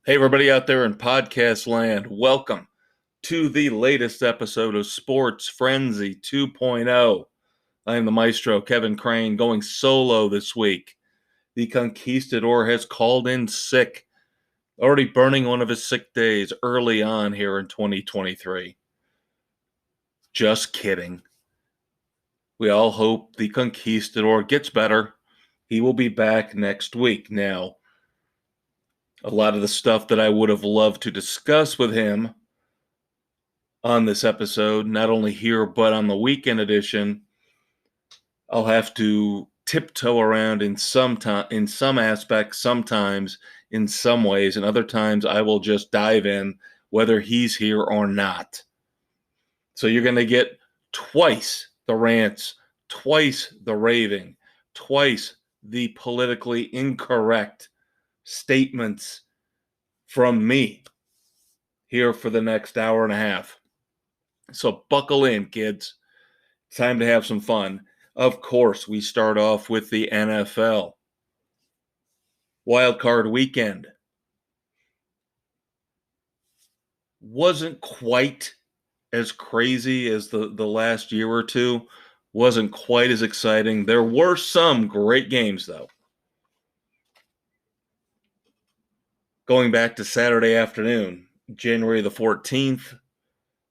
Hey, everybody out there in podcast land, welcome to the latest episode of Sports Frenzy 2.0. I am the Maestro, Kevin Crane, going solo this week. The Conquistador has called in sick, already burning one of his sick days early on here in 2023. Just kidding. We all hope the Conquistador gets better. He will be back next week. Now, a lot of the stuff that I would have loved to discuss with him on this episode, not only here but on the weekend edition, I'll have to tiptoe around in some aspects, sometimes in some ways, and other times I will just dive in whether he's here or not. So you're going to get twice the rants, twice the raving, twice the politically incorrect statements from me here for the next hour and a half. So buckle in, kids. It's time to have some fun. Of course, we start off with the NFL. Wild card weekend. Wasn't quite as crazy as the last year or two. Wasn't quite as exciting. There were some great games, though. Going back to Saturday afternoon, January the 14th,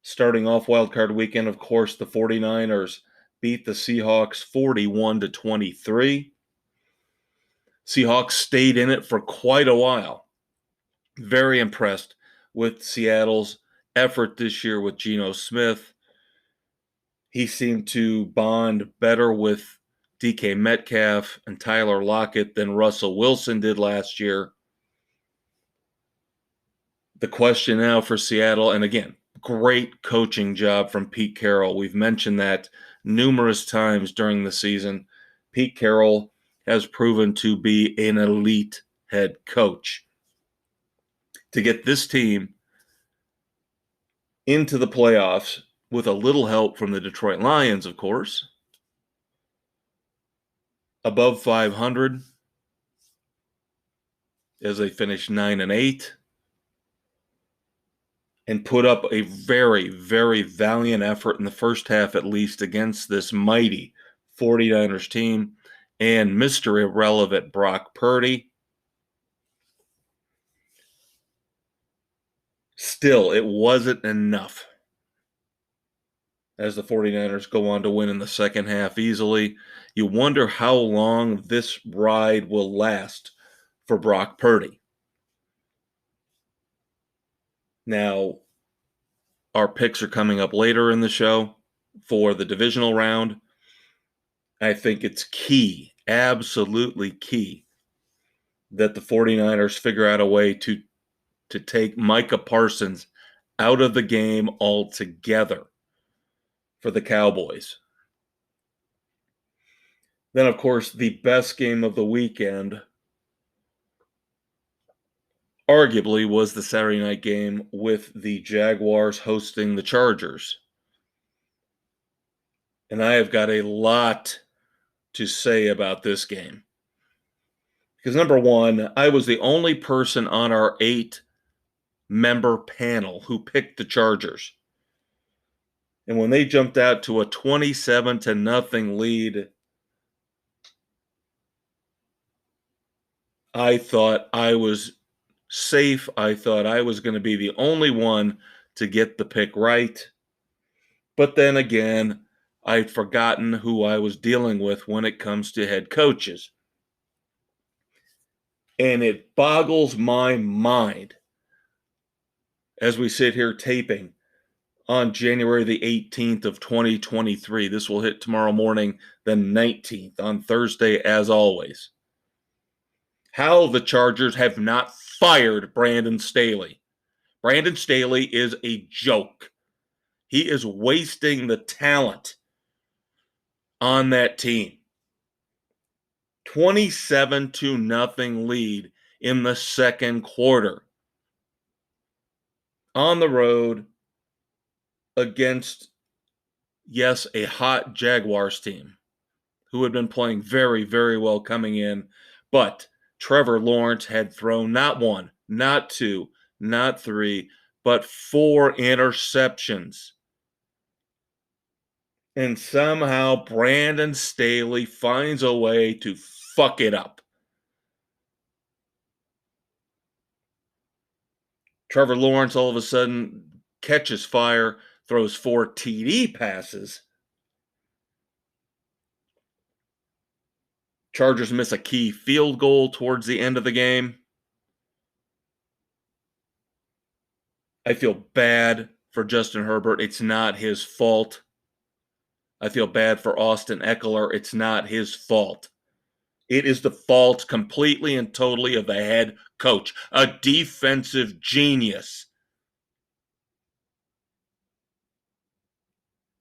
starting off wild card weekend, of course, the 49ers beat the Seahawks 41-23. Seahawks stayed in it for quite a while. Very impressed with Seattle's effort this year with Geno Smith. He seemed to bond better with DK Metcalf and Tyler Lockett than Russell Wilson did last year. The question now for Seattle, and again, great coaching job from Pete Carroll. We've mentioned that numerous times during the season. Pete Carroll has proven to be an elite head coach. To get this team into the playoffs with a little help from the Detroit Lions, of course, above 500 as they finished 9-8, and put up a very, very valiant effort in the first half, at least, against this mighty 49ers team and Mr. Irrelevant Brock Purdy. Still, it wasn't enough as the 49ers go on to win in the second half easily. You wonder how long this ride will last for Brock Purdy. Now, our picks are coming up later in the show for the divisional round. I think it's key, absolutely key, that the 49ers figure out a way to take Micah Parsons out of the game altogether for the Cowboys. Then, of course, the best game of the weekend arguably was the Saturday night game with the Jaguars hosting the Chargers. And I have got a lot to say about this game. Because number one, I was the only person on our 8-member panel who picked the Chargers. And when they jumped out to a 27-0 lead, I thought I was safe. I thought I was going to be the only one to get the pick right. But then again, I'd forgotten who I was dealing with when it comes to head coaches. And it boggles my mind as we sit here taping on January the 18th of 2023. This will hit tomorrow morning, the 19th, on Thursday, as always. How the Chargers have not fired Brandon Staley. Brandon Staley is a joke. He is wasting the talent on that team. 27-0 lead in the second quarter on the road against, yes, a hot Jaguars team who had been playing very, very well coming in, but Trevor Lawrence had thrown not one, not two, not three, but 4 interceptions. And somehow Brandon Staley finds a way to fuck it up. Trevor Lawrence all of a sudden catches fire, throws 4 TD passes. Chargers miss a key field goal towards the end of the game. I feel bad for Justin Herbert. It's not his fault. I feel bad for Austin Eckler. It's not his fault. It is the fault completely and totally of the head coach, a defensive genius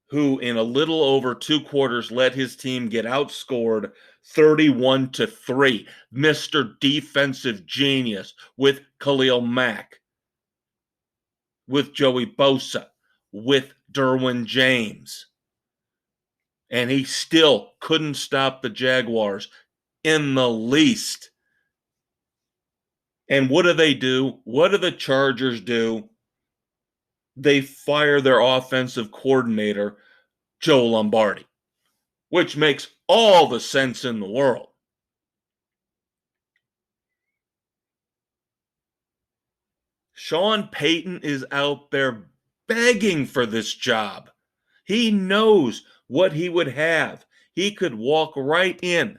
who in a little over 2 quarters let his team get outscored 31-3. Mr. Defensive Genius with Khalil Mack, with Joey Bosa, with Derwin James. And he still couldn't stop the Jaguars in the least. And what do? What do the Chargers do? They fire their offensive coordinator, Joe Lombardi, which makes all the sense in the world. Sean Payton is out there begging for this job. He knows what he would have. He could walk right in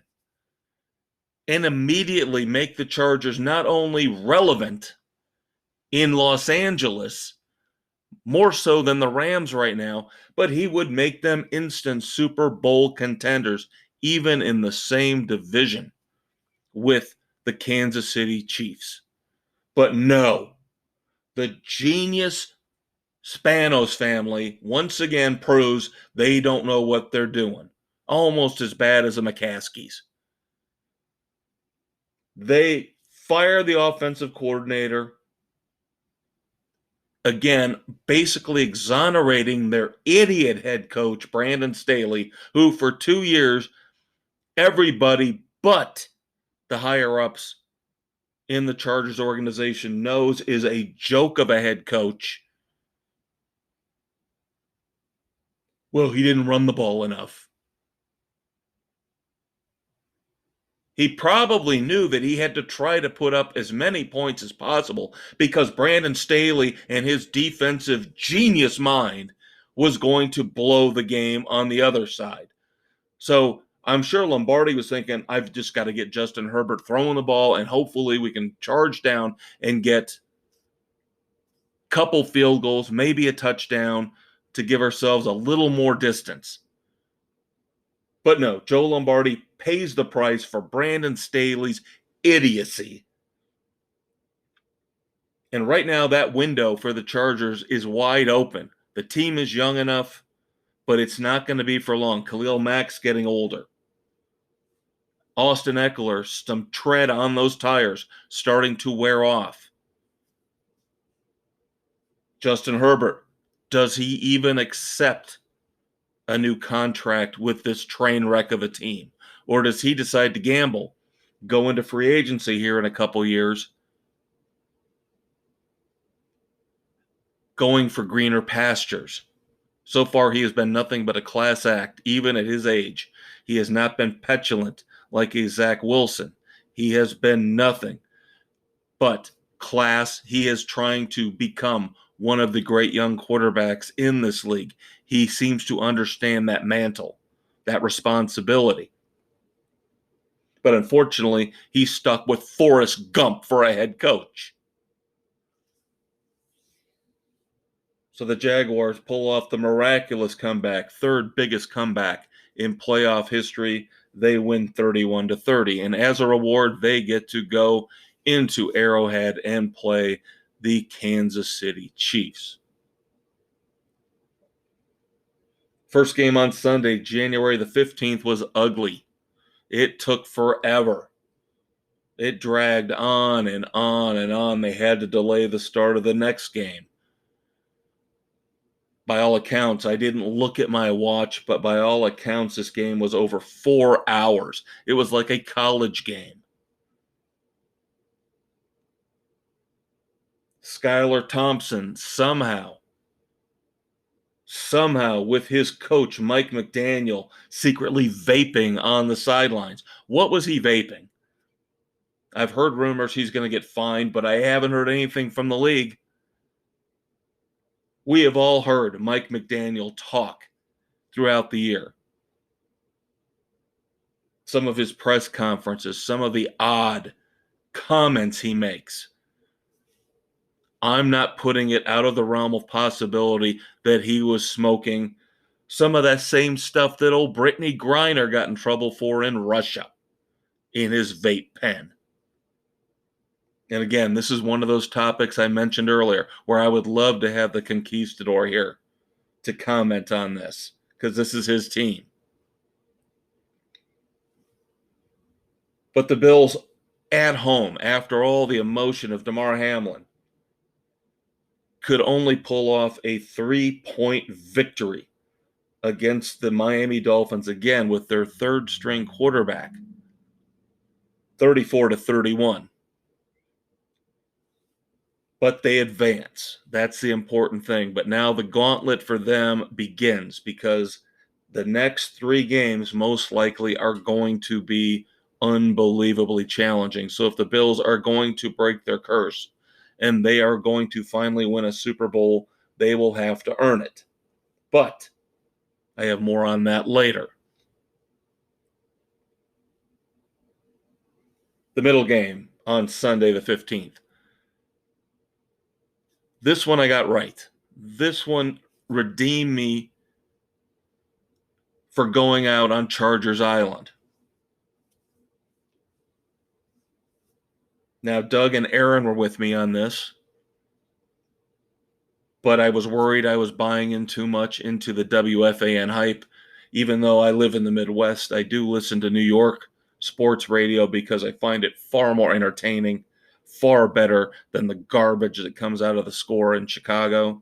and immediately make the Chargers not only relevant in Los Angeles, more so than the Rams right now, but he would make them instant Super Bowl contenders, even in the same division with the Kansas City Chiefs. But no, the genius Spanos family once again proves they don't know what they're doing. Almost as bad as the McCaskies. They fire the offensive coordinator, again, basically exonerating their idiot head coach, Brandon Staley, who for 2 years, everybody but the higher-ups in the Chargers organization knows is a joke of a head coach. Well, he didn't run the ball enough. He probably knew that he had to try to put up as many points as possible because Brandon Staley and his defensive genius mind was going to blow the game on the other side. So I'm sure Lombardi was thinking, I've just got to get Justin Herbert throwing the ball, and hopefully we can charge down and get a couple field goals, maybe a touchdown to give ourselves a little more distance. But no, Joe Lombardi pays the price for Brandon Staley's idiocy. And right now, that window for the Chargers is wide open. The team is young enough, but it's not going to be for long. Khalil Mack's getting older. Austin Eckler, some tread on those tires, starting to wear off. Justin Herbert, does he even accept a new contract with this train wreck of a team? Or does he decide to gamble, go into free agency here in a couple years, going for greener pastures? So far, he has been nothing but a class act, even at his age. He has not been petulant like a Zach Wilson. He has been nothing but class. He is trying to become one of the great young quarterbacks in this league. He seems to understand that mantle, that responsibility. But unfortunately, he's stuck with Forrest Gump for a head coach. So the Jaguars pull off the miraculous comeback, third biggest comeback in playoff history. They win 31-30. And as a reward, they get to go into Arrowhead and play the Kansas City Chiefs. First game on Sunday, January the 15th, was ugly. It took forever. It dragged on and on and on. They had to delay the start of the next game. By all accounts, I didn't look at my watch, but by all accounts, this game was over 4 hours. It was like a college game. Skylar Thompson somehow with his coach, Mike McDaniel, secretly vaping on the sidelines. What was he vaping? I've heard rumors he's going to get fined, but I haven't heard anything from the league. We have all heard Mike McDaniel talk throughout the year. Some of his press conferences, some of the odd comments he makes. I'm not putting it out of the realm of possibility that he was smoking some of that same stuff that old Brittany Griner got in trouble for in Russia in his vape pen. And again, this is one of those topics I mentioned earlier where I would love to have the conquistador here to comment on this because this is his team. But the Bills at home, after all the emotion of Damar Hamlin, could only pull off a 3-point victory against the Miami Dolphins, again with their third string quarterback, 34-31. But they advance. That's the important thing. But now the gauntlet for them begins because the next 3 games most likely are going to be unbelievably challenging. So if the Bills are going to break their curse and they are going to finally win a Super Bowl, they will have to earn it. But I have more on that later. The middle game on Sunday the 15th. This one I got right. This one redeemed me for going out on Chargers Island. Now, Doug and Aaron were with me on this, but I was worried I was buying in too much into the WFAN hype. Even though I live in the Midwest, I do listen to New York sports radio because I find it far more entertaining, far better than the garbage that comes out of the score in Chicago.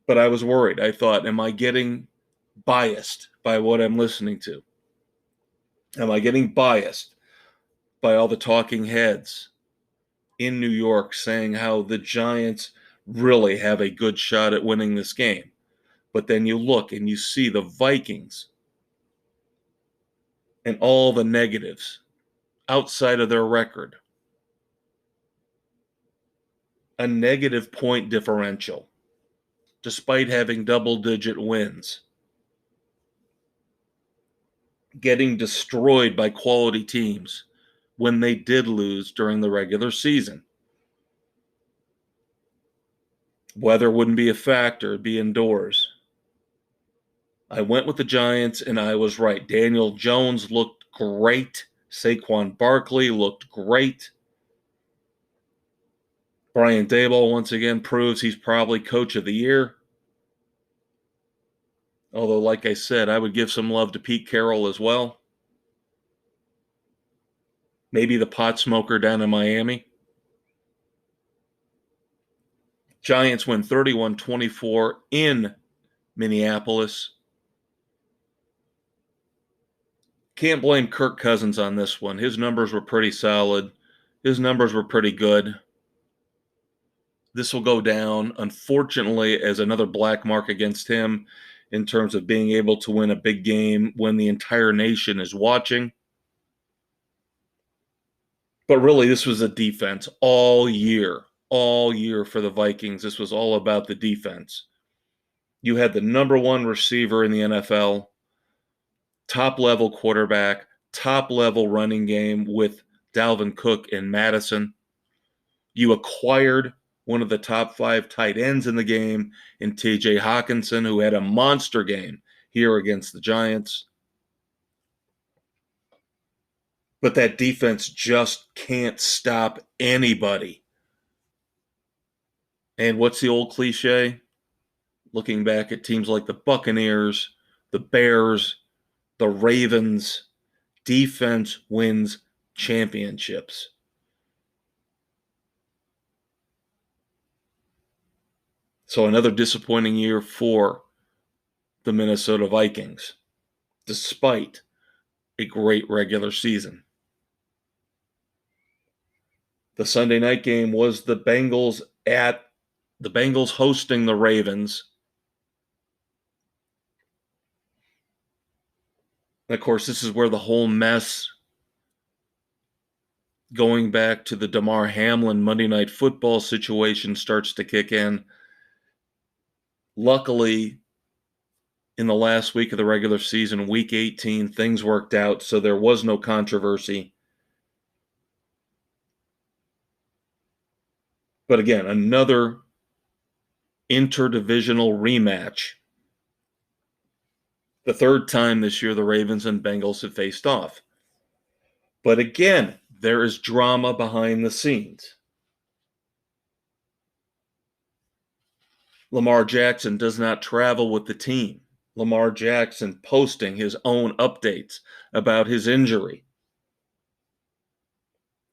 But I was worried. I thought, am I getting biased by what I'm listening to? Am I getting biased by all the talking heads in New York saying how the Giants really have a good shot at winning this game? But then you look and you see the Vikings and all the negatives outside of their record. A negative point differential, despite having double-digit wins. Getting destroyed by quality teams when they did lose during the regular season. Weather wouldn't be a factor, it'd be indoors. I went with the Giants, and I was right. Daniel Jones looked great. Saquon Barkley looked great. Brian Daboll once again proves he's probably coach of the year. Although, like I said, I would give some love to Pete Carroll as well. Maybe the pot smoker down in Miami. Giants win 31-24 in Minneapolis. Can't blame Kirk Cousins on this one. His numbers were pretty solid. His numbers were pretty good. This will go down, unfortunately, as another black mark against him in terms of being able to win a big game when the entire nation is watching. But really, this was a defense all year for the Vikings. This was all about the defense. You had the number 1 receiver in the NFL, top-level quarterback, top-level running game with Dalvin Cook and Madison. You acquired one of the top 5 tight ends in the game in TJ Hawkinson, who had a monster game here against the Giants. But that defense just can't stop anybody. And what's the old cliche? Looking back at teams like the Buccaneers, the Bears, the Ravens, defense wins championships. So another disappointing year for the Minnesota Vikings, despite a great regular season. The Sunday night game was the Bengals hosting the Ravens. And of course, this is where the whole mess going back to the Damar Hamlin Monday Night Football situation starts to kick in. Luckily, in the last week of the regular season, week 18, things worked out, so there was no controversy. But again, another interdivisional rematch. The third time this year the Ravens and Bengals have faced off. But again, there is drama behind the scenes. Lamar Jackson does not travel with the team. Lamar Jackson posting his own updates about his injury.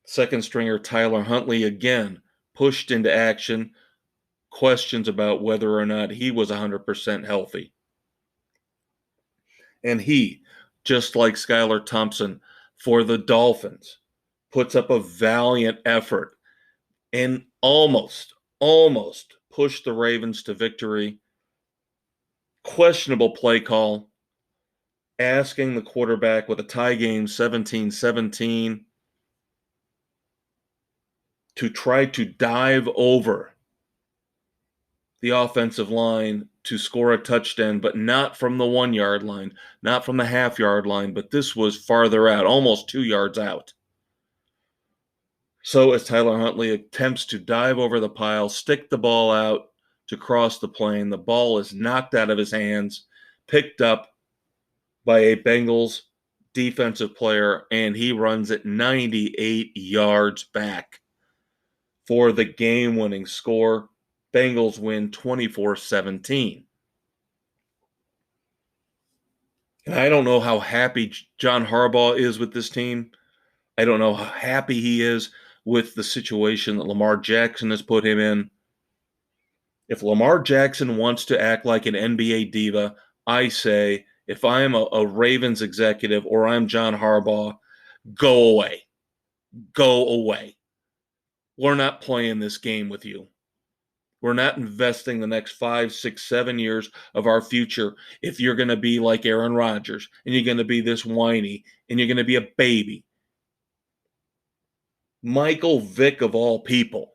Second stringer Tyler Huntley again pushed into action, questions about whether or not he was 100% healthy. And he, just like Skylar Thompson for the Dolphins, puts up a valiant effort and almost pushed the Ravens to victory. Questionable play call, asking the quarterback with a tie game 17-17 to try to dive over the offensive line to score a touchdown, but not from the 1 yard line, not from the half yard line, but this was farther out, almost 2 yards out. So as Tyler Huntley attempts to dive over the pile, stick the ball out to cross the plane, the ball is knocked out of his hands, picked up by a Bengals defensive player, and he runs it 98 yards back for the game-winning score. Bengals win 24-17. And I don't know how happy John Harbaugh is with this team. I don't know how happy he is with the situation that Lamar Jackson has put him in. If Lamar Jackson wants to act like an NBA diva, I say, if I am a Ravens executive or I'm John Harbaugh, go away. Go away. We're not playing this game with you. We're not investing the next 5, 6, 7 years of our future if you're going to be like Aaron Rodgers and you're going to be this whiny and you're going to be a baby. Michael Vick of all people.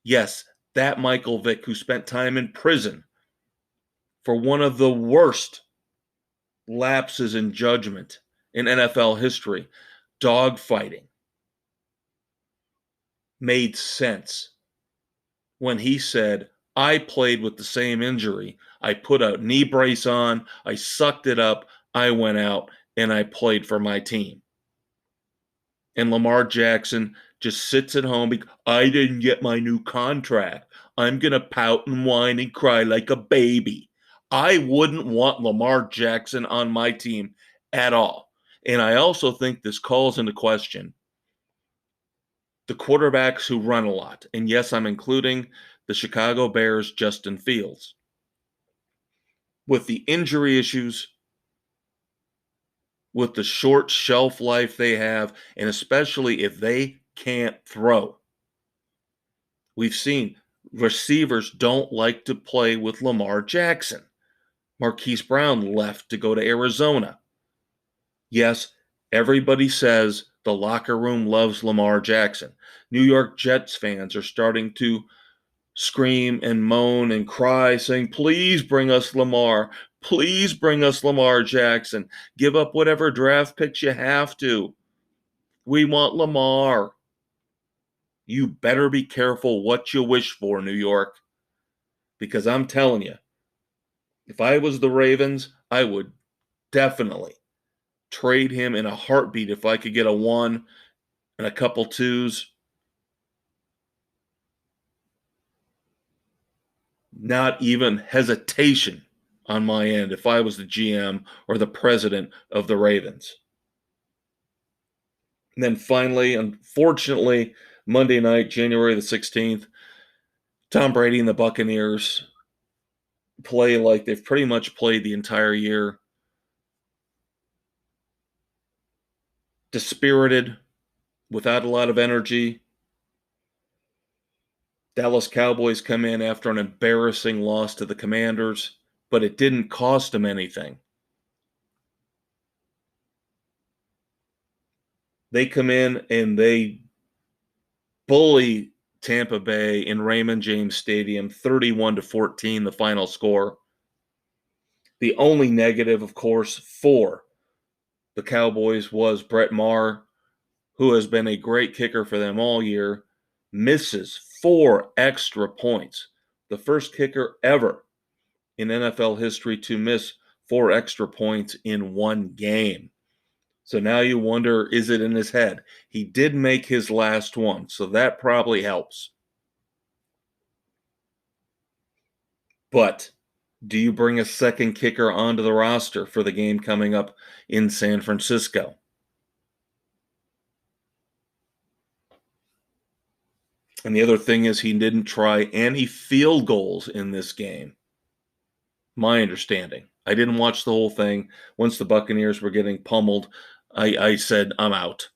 Yes, that Michael Vick who spent time in prison for one of the worst lapses in judgment in NFL history, dogfighting, made sense when he said, I played with the same injury. I put a knee brace on, I sucked it up, I went out, and I played for my team. And Lamar Jackson just sits at home because I didn't get my new contract. I'm going to pout and whine and cry like a baby. I wouldn't want Lamar Jackson on my team at all. And I also think this calls into question the quarterbacks who run a lot. And yes, I'm including the Chicago Bears' Justin Fields. With the injury issues, with the short shelf life they have, and especially if they can't throw. We've seen receivers don't like to play with Lamar Jackson. Marquise Brown left to go to Arizona. Yes, everybody says the locker room loves Lamar Jackson. New York Jets fans are starting to scream and moan and cry, saying, please bring us Lamar. Please bring us Lamar Jackson. Give up whatever draft picks you have to. We want Lamar. You better be careful what you wish for, New York. Because I'm telling you, if I was the Ravens, I would definitely trade him in a heartbeat if I could get a 1 and a couple 2s. Not even hesitation on my end if I was the GM or the president of the Ravens. And then finally, unfortunately, Monday night, January the 16th, Tom Brady and the Buccaneers play like they've pretty much played the entire year. Dispirited, without a lot of energy. Dallas Cowboys come in after an embarrassing loss to the Commanders, but it didn't cost them anything. They come in and they bully Tampa Bay in Raymond James Stadium, 31-14, the final score. The only negative, of course, for the Cowboys was Brett Maher, who has been a great kicker for them all year, misses 4 extra points. The first kicker ever in NFL history to miss 4 extra points in one game. So now you wonder, is it in his head? He did make his last one, so that probably helps. But do you bring a second kicker onto the roster for the game coming up in San Francisco? And the other thing is he didn't try any field goals in this game. My understanding. I didn't watch the whole thing. Once the Buccaneers were getting pummeled, I said, I'm out.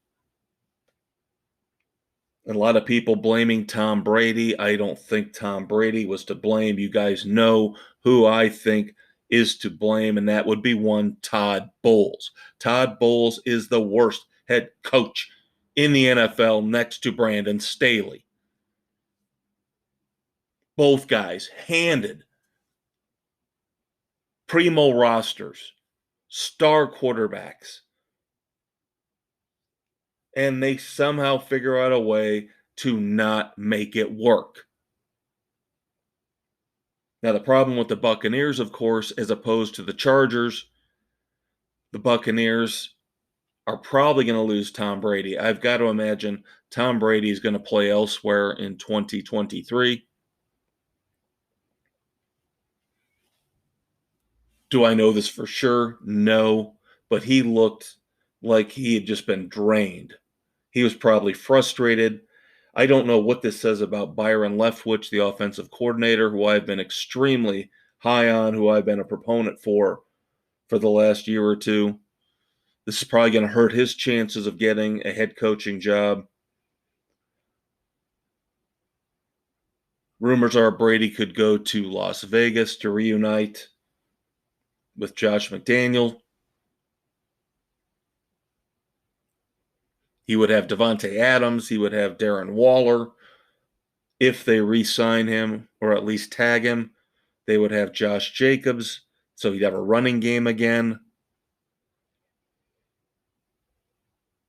A lot of people blaming Tom Brady. I don't think Tom Brady was to blame. You guys know who I think is to blame, and that would be one Todd Bowles. Todd Bowles is the worst head coach in the NFL next to Brandon Staley. Both guys handed primo rosters, star quarterbacks, and they somehow figure out a way to not make it work. Now, the problem with the Buccaneers, of course, as opposed to the Chargers, the Buccaneers are probably going to lose Tom Brady. I've got to imagine Tom Brady is going to play elsewhere in 2023. Do I know this for sure? No, but he looked like he had just been drained. He was probably frustrated. I don't know what this says about Byron Leftwich, the offensive coordinator, who I've been extremely high on, who I've been a proponent for the last year or two. This is probably going to hurt his chances of getting a head coaching job. Rumors are Brady could go to Las Vegas to reunite with Josh McDaniel. He would have Devontae Adams. He would have Darren Waller. If they re-sign him, or at least tag him, they would have Josh Jacobs. So he'd have a running game again.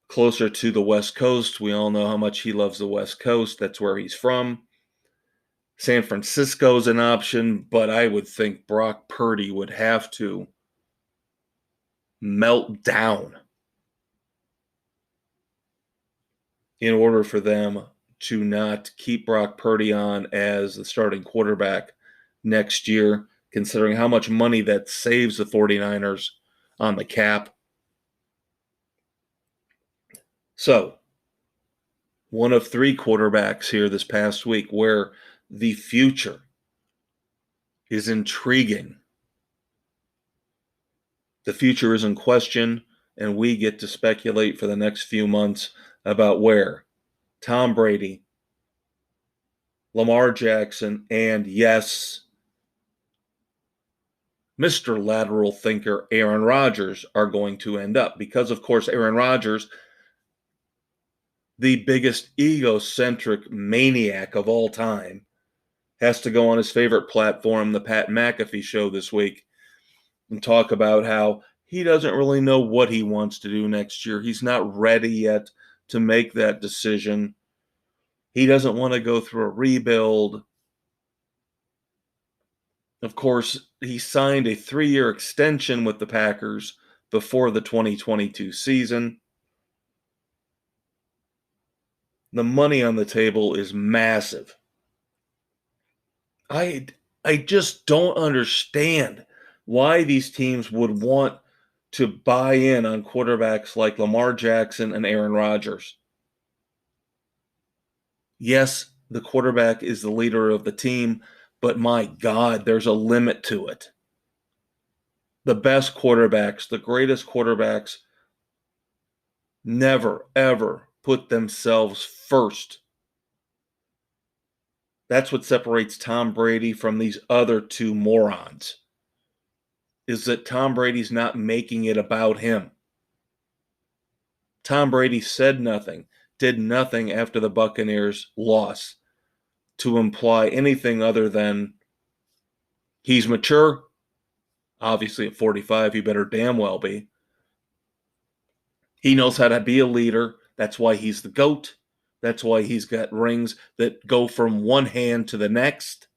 Closer to the West Coast. We all know how much he loves the West Coast. That's where he's from. San Francisco's an option, but I would think Brock Purdy would have to melt down in order for them to not keep Brock Purdy on as the starting quarterback next year, considering how much money that saves the 49ers on the cap. So, one of 3 quarterbacks here this past week where the future is intriguing. The future is in question, and we get to speculate for the next few months about where Tom Brady, Lamar Jackson, and yes, Mr. Lateral Thinker Aaron Rodgers are going to end up. Because, of course, Aaron Rodgers, the biggest egocentric maniac of all time, has to go on his favorite platform, the Pat McAfee show this week, and talk about how he doesn't really know what he wants to do next year. He's not ready yet to make that decision. He doesn't want to go through a rebuild. Of course, he signed a 3-year extension with the Packers before the 2022 season. The money on the table is massive. I just don't understand why these teams would want to buy in on quarterbacks like Lamar Jackson and Aaron Rodgers. Yes, the quarterback is the leader of the team, but my God, there's a limit to it. The best quarterbacks, the greatest quarterbacks, never, ever put themselves first. That's what separates Tom Brady from these other two morons, is that Tom Brady's not making it about him. Tom Brady said nothing, did nothing after the Buccaneers' loss to imply anything other than he's mature. Obviously, at 45, he better damn well be. He knows how to be a leader. That's why he's the GOAT. That's why he's got rings that go from one hand to the next.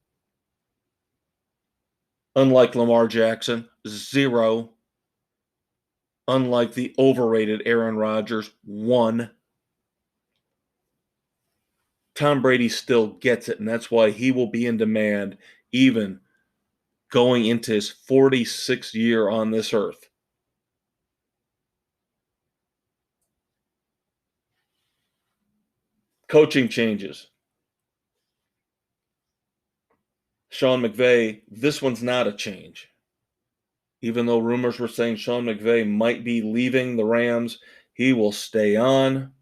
Unlike Lamar Jackson, 0. Unlike the overrated Aaron Rodgers, 1. Tom Brady still gets it, and that's why he will be in demand even going into his 46th year on this earth. Coaching changes. Sean McVay, this one's not a change. Even though rumors were saying Sean McVay might be leaving the Rams, he will stay on.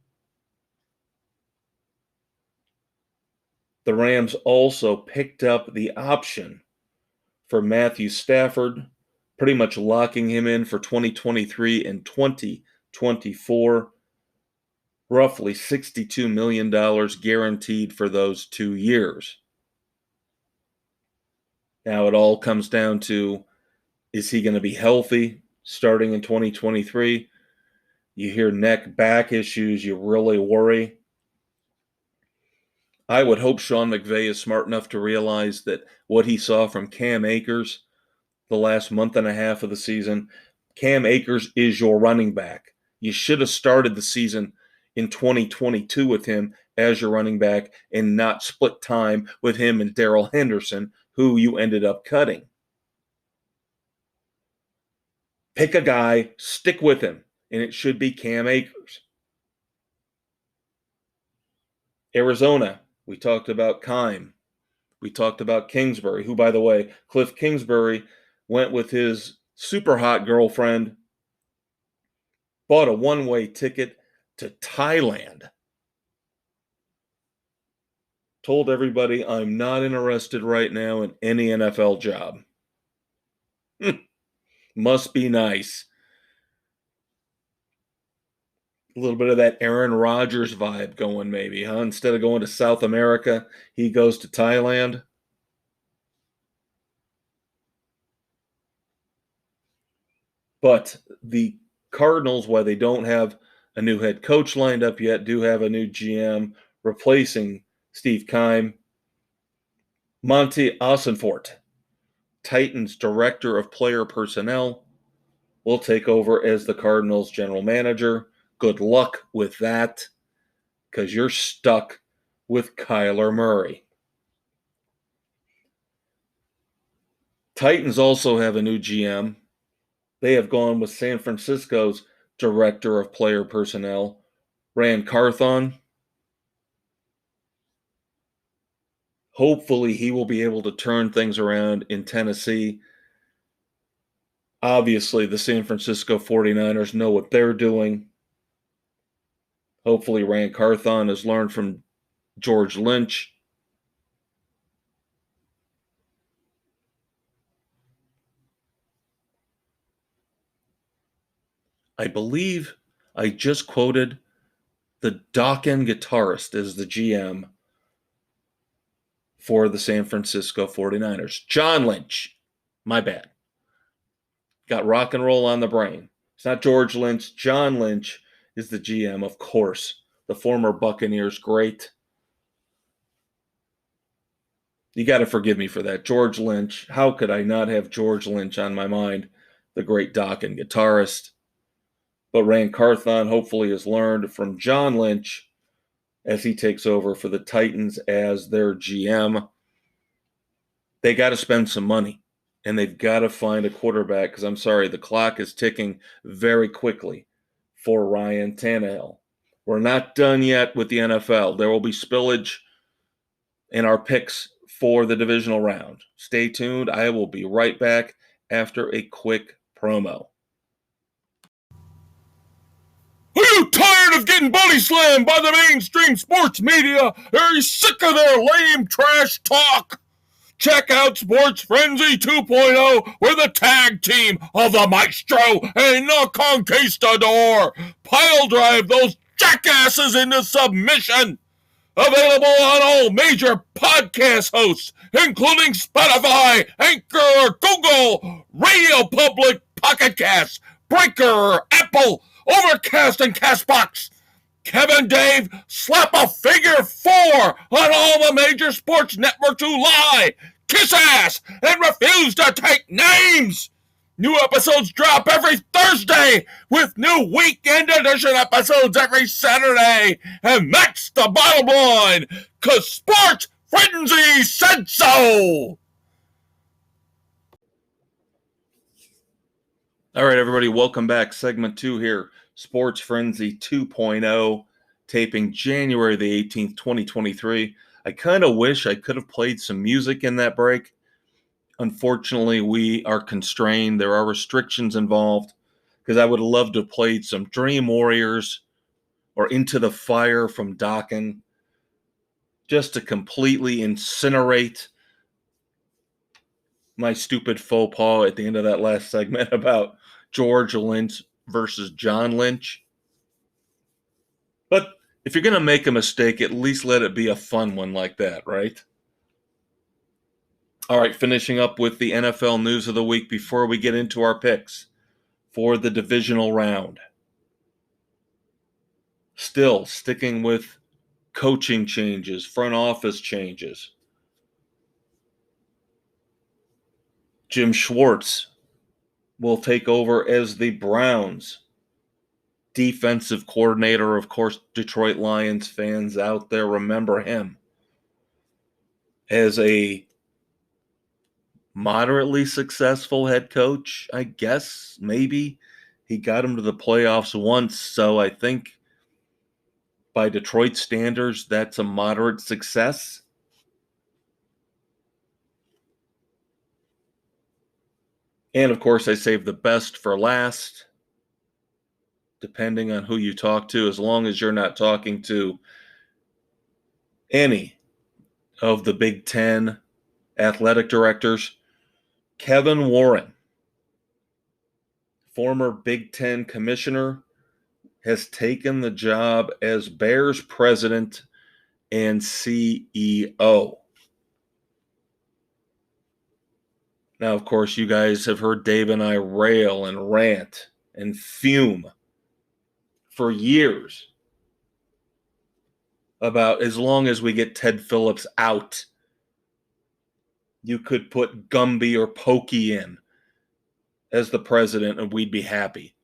The Rams also picked up the option for Matthew Stafford, pretty much locking him in for 2023 and 2024. Roughly $62 million guaranteed for those 2 years. Now it all comes down to, is he going to be healthy starting in 2023? You hear neck, back issues, you really worry. I would hope Sean McVay is smart enough to realize that what he saw from Cam Akers the last month and a half of the season, Cam Akers is your running back. You should have started the season in 2022 with him as your running back and not split time with him and Darrell Henderson, who you ended up cutting. Pick a guy, stick with him, and it should be Cam Akers. Arizona, we talked about Keim. We talked about Kingsbury, who, by the way, Cliff Kingsbury went with his super hot girlfriend, bought a one-way ticket to Thailand. Told everybody, I'm not interested right now in any NFL job. Must be nice. A little bit of that Aaron Rodgers vibe going maybe, huh? Instead of going to South America, he goes to Thailand. But the Cardinals, while they don't have a new head coach lined up yet, do have a new GM replacing Steve Keim. Monty Ossenfort, Titans Director of Player Personnel, will take over as the Cardinals general manager. Good luck with that, because you're stuck with Kyler Murray. Titans also have a new GM. They have gone with San Francisco's Director of Player Personnel, Ran Carthon. Hopefully, he will be able to turn things around in Tennessee. Obviously, the San Francisco 49ers know what they're doing. Hopefully, Ran Carthon has learned from George Lynch. I believe I just quoted the Dokken guitarist as the GM for the San Francisco 49ers. John Lynch. My bad. Got rock and roll on the brain. It's not George Lynch. John Lynch is the GM, of course. The former Buccaneers great. You got to forgive me for that. George Lynch. How could I not have George Lynch on my mind? The great Dokken guitarist. But Ran Carthon hopefully has learned from John Lynch as he takes over for the Titans as their GM. They got to spend some money, and they've got to find a quarterback, because I'm sorry, the clock is ticking very quickly for Ryan Tannehill. We're not done yet with the NFL. There will be spillage in our picks for the divisional round. Stay tuned. I will be right back after a quick promo. Are you tired of getting body slammed by the mainstream sports media? Are you sick of their lame trash talk? Check out Sports Frenzy 2.0 with a tag team of the Maestro and the Conquistador. Pile drive those jackasses into submission. Available on all major podcast hosts, including Spotify, Anchor, Google, Radio Public, Pocket Cast, Breaker, Apple, Overcast, and Castbox. Kevin Dave, slap a figure 4 on all the major sports networks who lie, kiss ass, and refuse to take names. New episodes drop every Thursday with new weekend edition episodes every Saturday. And that's the bottom line, because Sports Frenzy said so. All right, everybody, welcome back. Segment 2 here, Sports Frenzy 2.0, taping January the 18th, 2023. I kind of wish I could have played some music in that break. Unfortunately, we are constrained. There are restrictions involved because I would have loved to have played some Dream Warriors or Into the Fire from Dokken just to completely incinerate my stupid faux pas at the end of that last segment about George Lynch versus John Lynch. But if you're going to make a mistake, at least let it be a fun one like that, right? All right, finishing up with the NFL news of the week before we get into our picks for the divisional round. Still sticking with coaching changes, front office changes. Jim Schwartz will take over as the Browns defensive coordinator. Of course, Detroit Lions fans out there remember him as a moderately successful head coach, I guess, maybe. He got him to the playoffs once, so I think by Detroit standards, that's a moderate success. And, of course, I saved the best for last, depending on who you talk to, as long as you're not talking to any of the Big Ten athletic directors. Kevin Warren, former Big Ten commissioner, has taken the job as Bears president and CEO. Now, of course, you guys have heard Dave and I rail and rant and fume for years about as long as we get Ted Phillips out, you could put Gumby or Pokey in as the president and we'd be happy.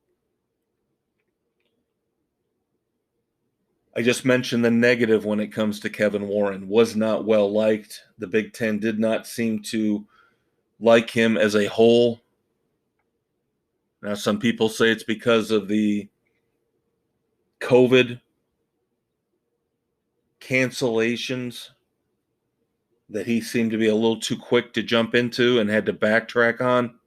I just mentioned the negative when it comes to Kevin Warren. Was not well liked. The Big Ten did not seem to like him as a whole. Now, some people say it's because of the COVID cancellations that he seemed to be a little too quick to jump into and had to backtrack on.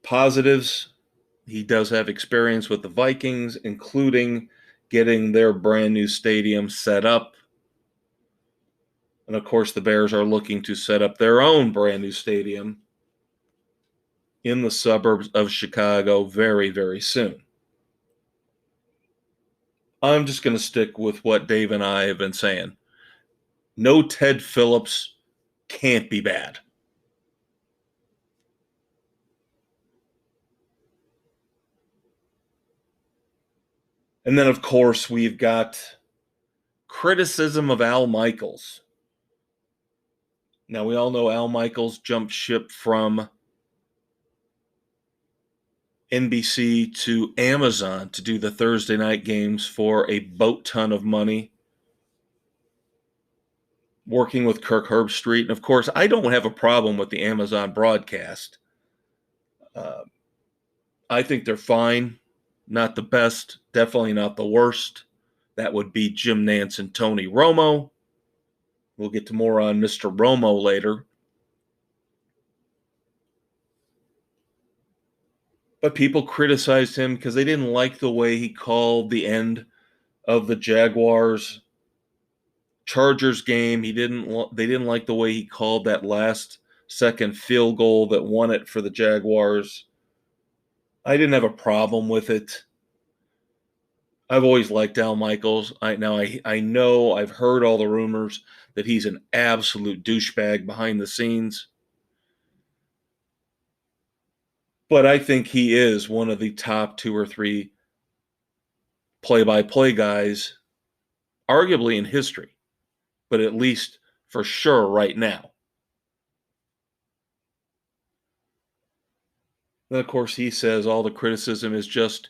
Positives, he does have experience with the Vikings, including getting their brand new stadium set up. And of course, the Bears are looking to set up their own brand new stadium in the suburbs of Chicago very, very soon. I'm just going to stick with what Dave and I have been saying. No Ted Phillips can't be bad. And then, of course, we've got criticism of Al Michaels. Now, we all know Al Michaels jumped ship from NBC to Amazon to do the Thursday night games for a boat ton of money, working with Kirk Herbstreit. And, of course, I don't have a problem with the Amazon broadcast. I think they're fine. Not the best, definitely not the worst. That would be Jim Nantz and Tony Romo. We'll get to more on Mr. Romo later. But people criticized him because they didn't like the way he called the end of the Jaguars Chargers game. They didn't like the way he called that last second field goal that won it for the Jaguars. I didn't have a problem with it. I've always liked Al Michaels. I know I've heard all the rumors that he's an absolute douchebag behind the scenes. But I think he is one of the top 2 or 3 play-by-play guys, arguably in history, but at least for sure right now. Then, of course, he says all the criticism is just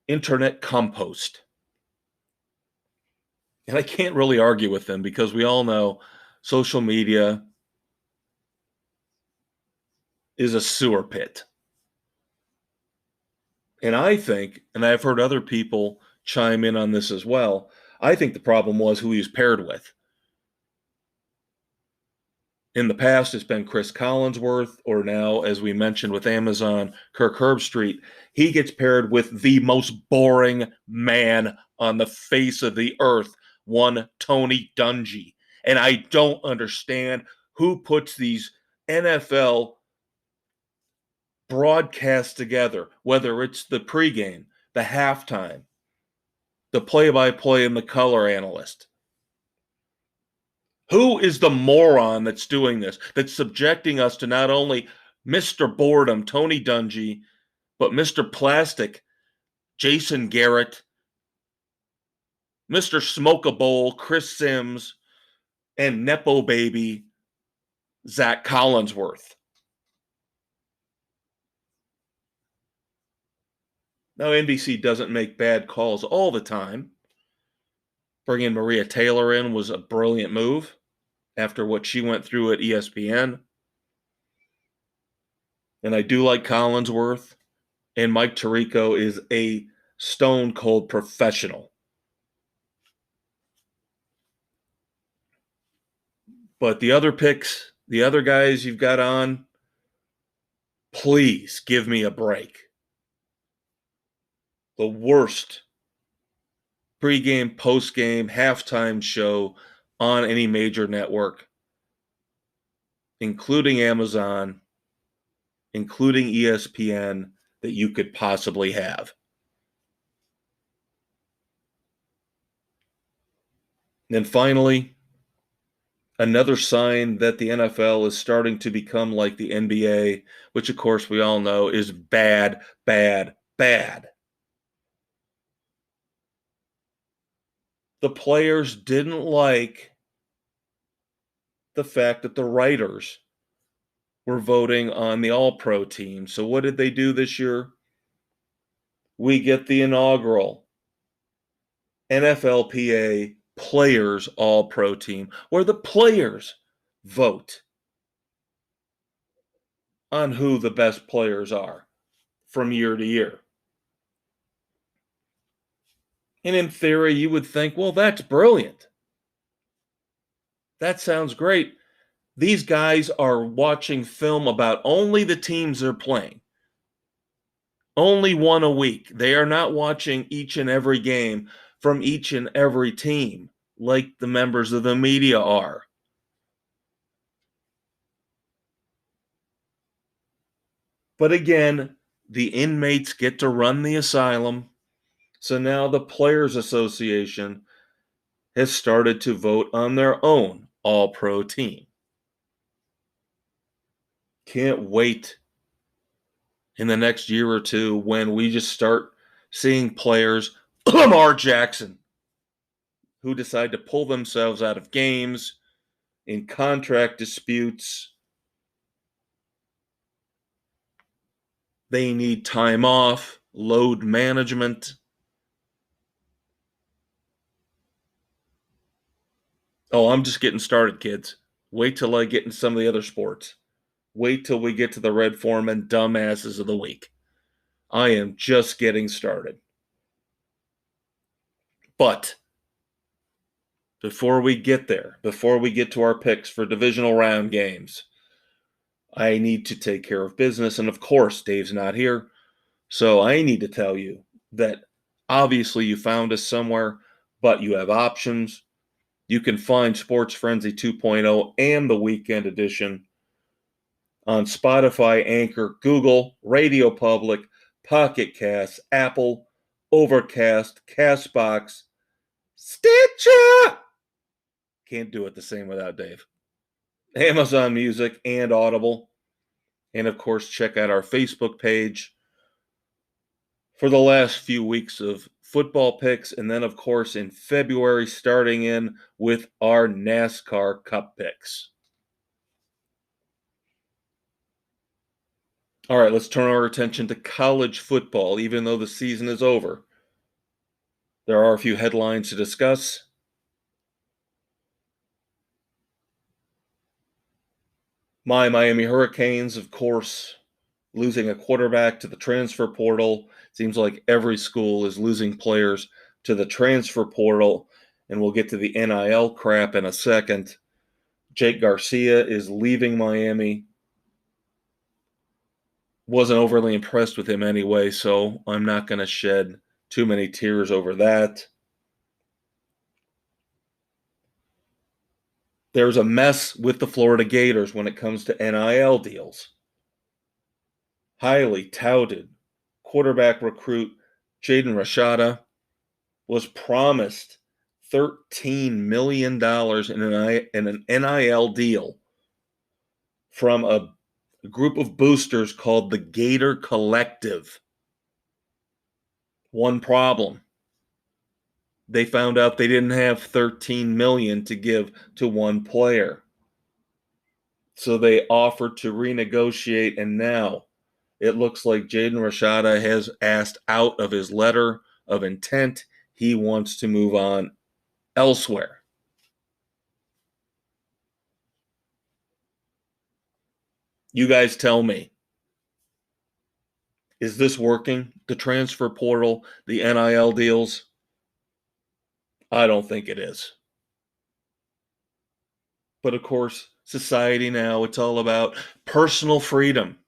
internet compost. And I can't really argue with them because we all know social media is a sewer pit. And I think, and I've heard other people chime in on this as well, I think the problem was who he was paired with. In the past, it's been Chris Collinsworth, or now, as we mentioned with Amazon, Kirk Herbstreit. He gets paired with the most boring man on the face of the earth, one Tony Dungy. And I don't understand who puts these NFL broadcasts together, whether it's the pregame, the halftime, the play-by-play, and the color analyst. Who is the moron that's doing this, that's subjecting us to not only Mr. Boredom, Tony Dungy, but Mr. Plastic, Jason Garrett, Mr. Smoke a Bowl, Chris Sims, and Nepo Baby, Zach Collinsworth. Now, NBC doesn't make bad calls all the time. Bringing Maria Taylor in was a brilliant move after what she went through at ESPN. And I do like Collinsworth. And Mike Tirico is a stone-cold professional. But the other picks, the other guys you've got on, please give me a break. The worst pregame, postgame, halftime show on any major network, including Amazon, including ESPN, that you could possibly have. And finally, another sign that the NFL is starting to become like the NBA, which of course we all know is bad, bad, bad. The players didn't like the fact that the writers were voting on the All-Pro team. So what did they do this year? We get the inaugural NFLPA Players All-Pro team, where the players vote on who the best players are from year to year. And in theory, you would think, well, that's brilliant. That sounds great. These guys are watching film about only the teams they're playing. Only one a week. They are not watching each and every game from each and every team like the members of the media are. But again, the inmates get to run the asylum. So now the Players Association has started to vote on their own All-Pro team. Can't wait in the next year or two when we just start seeing players, Lamar Jackson, who decide to pull themselves out of games, in contract disputes. They need time off, load management. Oh, I'm just getting started, kids. Wait till I get into some of the other sports. Wait till we get to the Red Foreman dumbasses of the week. I am just getting started. But before we get there, before we get to our picks for divisional round games, I need to take care of business. And of course, Dave's not here. So I need to tell you that obviously you found us somewhere, but you have options. You can find Sports Frenzy 2.0 and the Weekend Edition on Spotify, Anchor, Google, Radio Public, Pocket Cast, Apple, Overcast, Castbox, Stitcher. Can't do it the same without Dave. Amazon Music and Audible. And of course, check out our Facebook page for the last few weeks of football picks. And then, of course, in February, starting in with our NASCAR Cup picks. All right, let's turn our attention to college football, even though the season is over. There are a few headlines to discuss. My Miami Hurricanes, of course, losing a quarterback to the transfer portal. Seems like every school is losing players to the transfer portal, and we'll get to the NIL crap in a second. Jake Garcia is leaving Miami. Wasn't overly impressed with him anyway, so I'm not going to shed too many tears over that. There's a mess with the Florida Gators when it comes to NIL deals. Highly touted quarterback recruit Jaden Rashada was promised $13 million in an NIL deal from a group of boosters called the Gator Collective. One problem. They found out they didn't have $13 million to give to one player. So they offered to renegotiate, and now it looks like Jaden Rashada has asked out of his letter of intent. He wants to move on elsewhere. You guys tell me. Is this working? The transfer portal, the NIL deals? I don't think it is. But of course, society now, it's all about personal freedom.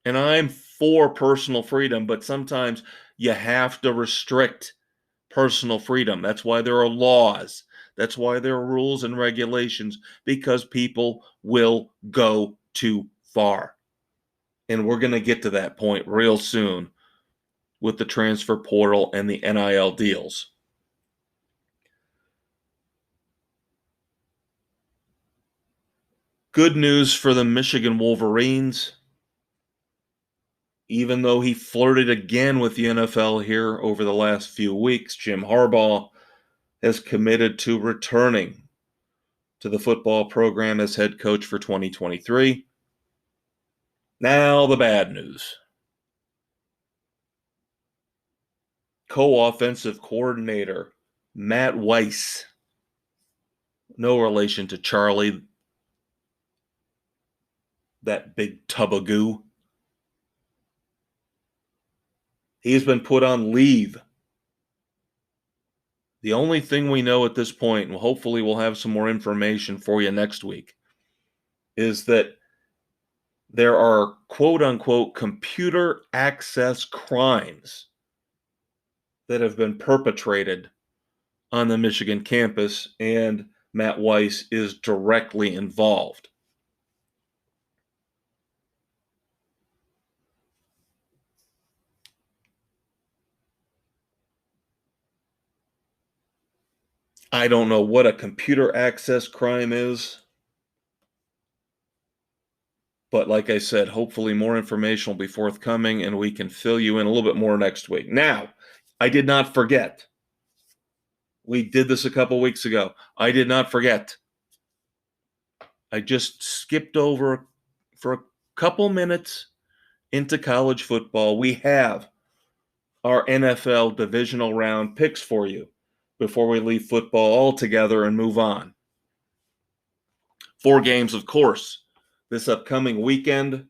And I'm for personal freedom, but sometimes you have to restrict personal freedom. That's why there are laws. That's why there are rules and regulations, because people will go too far. And we're going to get to that point real soon with the transfer portal and the NIL deals. Good news for the Michigan Wolverines. Even though he flirted again with the NFL here over the last few weeks, Jim Harbaugh has committed to returning to the football program as head coach for 2023. Now, the bad news. Co-offensive coordinator Matt Weiss, no relation to Charlie, that big tub of goo. He's been put on leave. The only thing we know at this point, and hopefully we'll have some more information for you next week, is that there are quote-unquote computer access crimes that have been perpetrated on the Michigan campus, and Matt Weiss is directly involved. I don't know what a computer access crime is, but like I said, hopefully more information will be forthcoming and we can fill you in a little bit more next week. Now, I did not forget. We did this a couple weeks ago. I did not forget. I just skipped over for a couple minutes into college football. We have our NFL divisional round picks for you before we leave football altogether and move on. 4 games, of course, this upcoming weekend.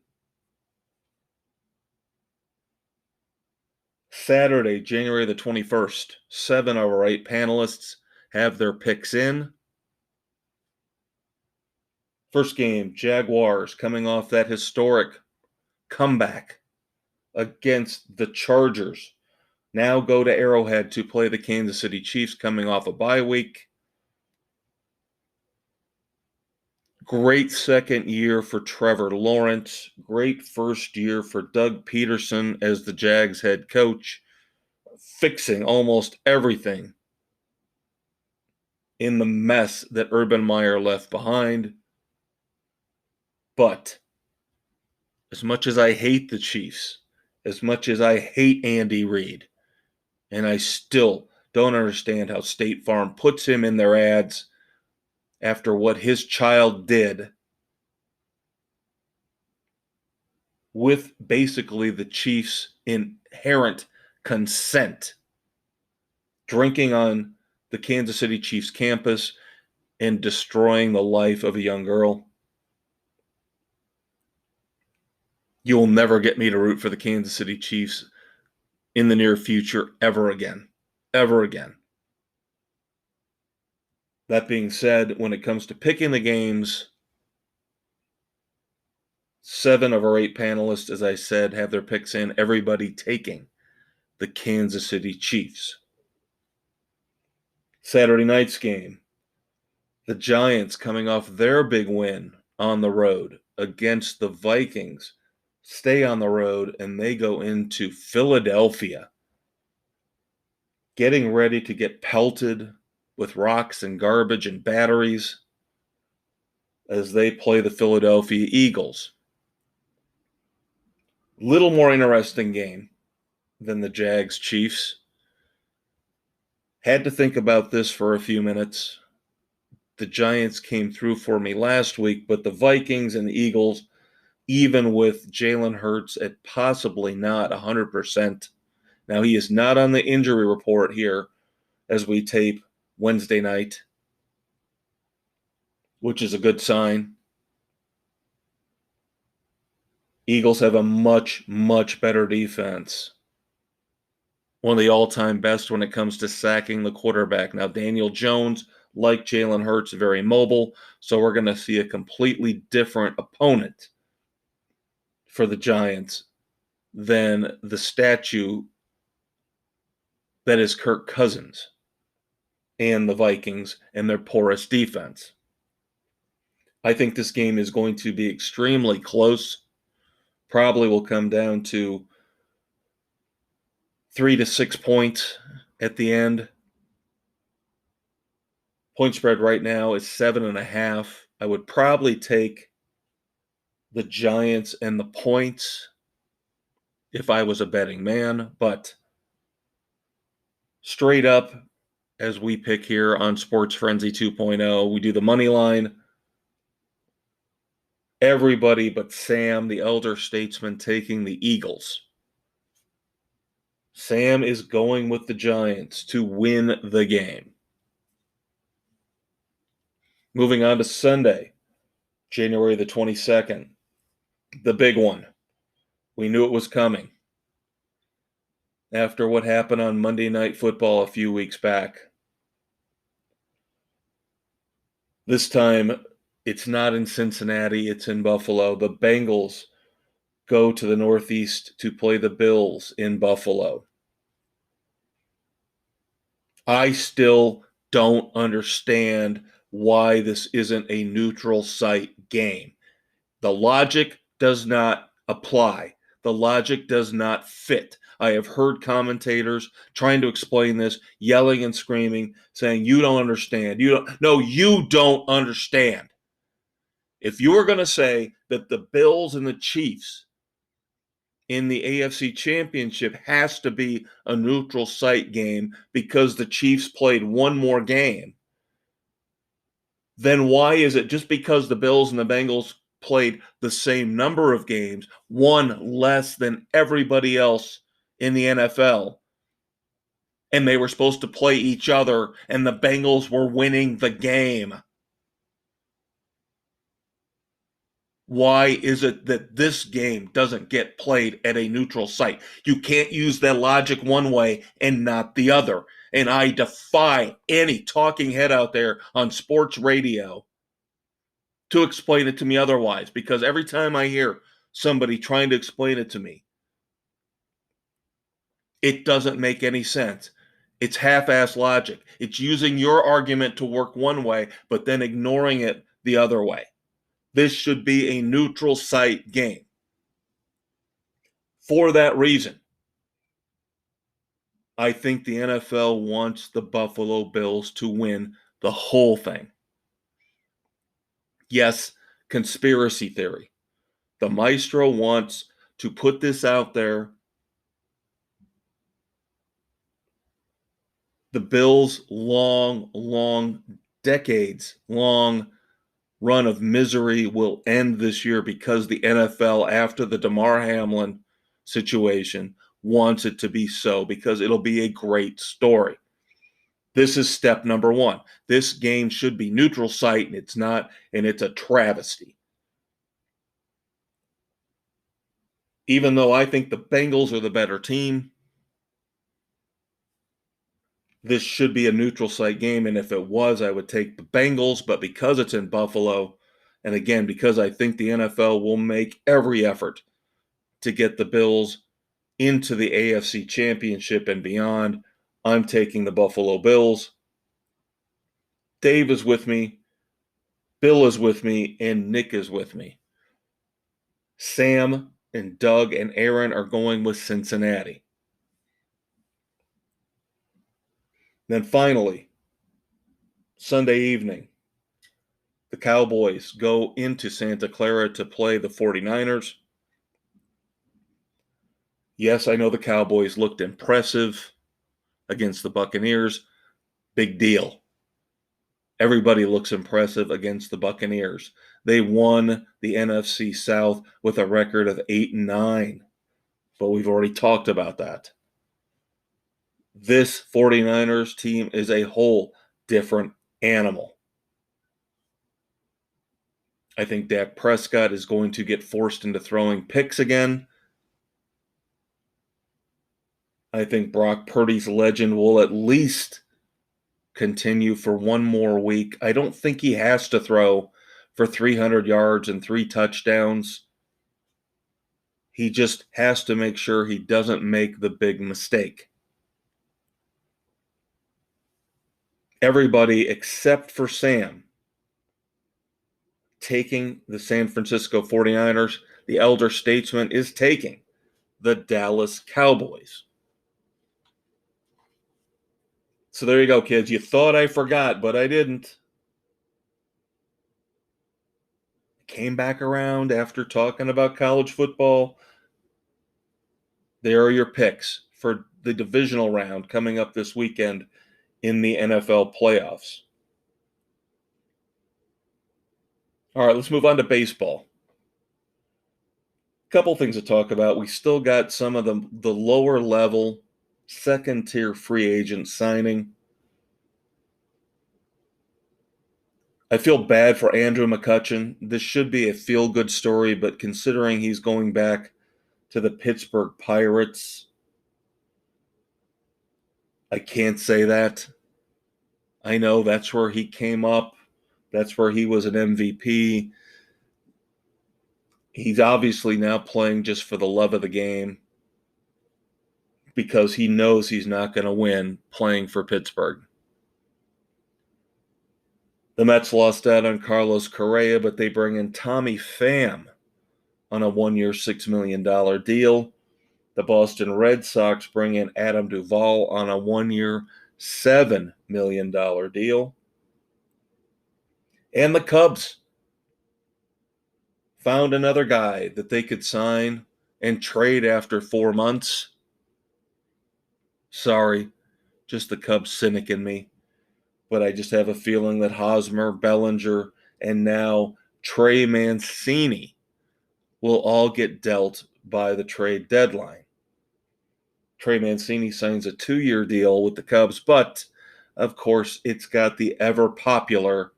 Saturday, January the 21st, 7 of our 8 panelists have their picks in. First game, Jaguars coming off that historic comeback against the Chargers. Now go to Arrowhead to play the Kansas City Chiefs coming off a bye week. Great second year for Trevor Lawrence. Great first year for Doug Peterson as the Jags head coach, fixing almost everything in the mess that Urban Meyer left behind. But as much as I hate the Chiefs, as much as I hate Andy Reid, and I still don't understand how State Farm puts him in their ads after what his child did with basically the Chiefs' inherent consent, drinking on the Kansas City Chiefs campus and destroying the life of a young girl. You will never get me to root for the Kansas City Chiefs in the near future ever again. Ever again. That being said, when it comes to picking the games, 7 of our 8 panelists, as I said, have their picks in. Everybody taking the Kansas City Chiefs. Saturday night's game, the Giants coming off their big win on the road against the Vikings, stay on the road, and they go into Philadelphia, getting ready to get pelted with rocks and garbage and batteries as they play the Philadelphia Eagles. Little more interesting game than the Jags Chiefs. Had to think about this for a few minutes. The Giants came through for me last week, but the Vikings and the Eagles, even with Jalen Hurts at possibly not 100%. Now, he is not on the injury report here as we tape Wednesday night, which is a good sign. Eagles have a much, much better defense. One of the all-time best when it comes to sacking the quarterback. Now, Daniel Jones, like Jalen Hurts, very mobile, so we're going to see a completely different opponent for the Giants than the statue that is Kirk Cousins and the Vikings and their porous defense. I think this game is going to be extremely close. Probably will come down to 3 to 6 points at the end. Point spread right now is 7.5. I would probably take the Giants and the points if I was a betting man, but straight up, as we pick here on Sports Frenzy 2.0, we do the money line. Everybody but Sam, the elder statesman, taking the Eagles. Sam is going with the Giants to win the game. Moving on to Sunday, January the 22nd, the big one. We knew it was coming after what happened on Monday Night Football a few weeks back. This time, it's not in Cincinnati, it's in Buffalo. The Bengals go to the Northeast to play the Bills in Buffalo. I still don't understand why this isn't a neutral site game. The logic does not apply. The logic does not fit. I have heard commentators trying to explain this, yelling and screaming, saying, you don't understand. No, you don't understand. If you were going to say that the Bills and the Chiefs in the AFC Championship has to be a neutral site game because the Chiefs played one more game, then why is it just because the Bills and the Bengals played the same number of games, one less than everybody else in the NFL, and they were supposed to play each other, and the Bengals were winning the game? Why is it that this game doesn't get played at a neutral site? You can't use that logic one way and not the other. And I defy any talking head out there on sports radio to explain it to me otherwise, because every time I hear somebody trying to explain it to me, It doesn't make any sense. It's half-ass logic. It's using your argument to work one way, but then ignoring it the other way. This should be a neutral site game. For that reason, I think the NFL wants the Buffalo Bills to win the whole thing. Yes, conspiracy theory. The Maestro wants to put this out there. The Bills' decades long run of misery will end this year because the NFL, after the Damar Hamlin situation, wants it to be so because it'll be a great story. This is step number one. This game should be neutral site, and it's not, and it's a travesty. Even though I think the Bengals are the better team, this should be a neutral site game, and if it was, I would take the Bengals, but because it's in Buffalo, and again, because I think the NFL will make every effort to get the Bills into the AFC Championship and beyond, I'm taking the Buffalo Bills. Dave is with me, Bill is with me, and Nick is with me. Sam and Doug and Aaron are going with Cincinnati. Then finally, Sunday evening, the Cowboys go into Santa Clara to play the 49ers. Yes, I know the Cowboys looked impressive against the Buccaneers. Big deal. Everybody looks impressive against the Buccaneers. They won the NFC South with a record of 8-9, but we've already talked about that. This 49ers team is a whole different animal. I think Dak Prescott is going to get forced into throwing picks again. I think Brock Purdy's legend will at least continue for one more week. I don't think he has to throw for 300 yards and 3 touchdowns. He just has to make sure he doesn't make the big mistake. Everybody except for Sam taking the San Francisco 49ers. The elder statesman is taking the Dallas Cowboys. So there you go, kids. You thought I forgot, but I didn't. Came back around after talking about college football. There are your picks for the divisional round coming up this weekend in the NFL playoffs. All right, let's move on to baseball. Couple things to talk about. We still got some of the lower level, second tier free agent signing. I feel bad for Andrew McCutchen. This should be a feel-good story, but considering he's going back to the Pittsburgh Pirates, I can't say that. I know that's where he came up. That's where he was an MVP. He's obviously now playing just for the love of the game because he knows he's not going to win playing for Pittsburgh. The Mets lost out on Carlos Correa, but they bring in Tommy Pham on a 1-year, $6 million deal. The Boston Red Sox bring in Adam Duvall on a 1-year, $7 million deal. And the Cubs found another guy that they could sign and trade after 4 months. Sorry, just the Cubs cynic in me. But I just have a feeling that Hosmer, Bellinger, and now Trey Mancini will all get dealt by the trade deadline. Trey Mancini signs a 2-year deal with the Cubs, but of course it's got the ever popular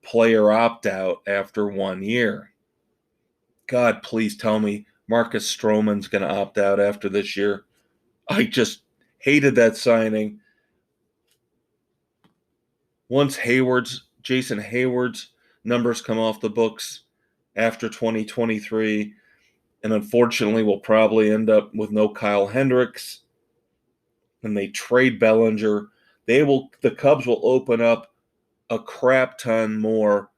player opt-out after 1 year. God, please tell me Marcus Stroman's going to opt out after this year. I just hated that signing. Once Jason Hayward's numbers come off the books after 2023, and unfortunately we'll probably end up with no Kyle Hendricks, and they trade Bellinger, the Cubs will open up a crap ton more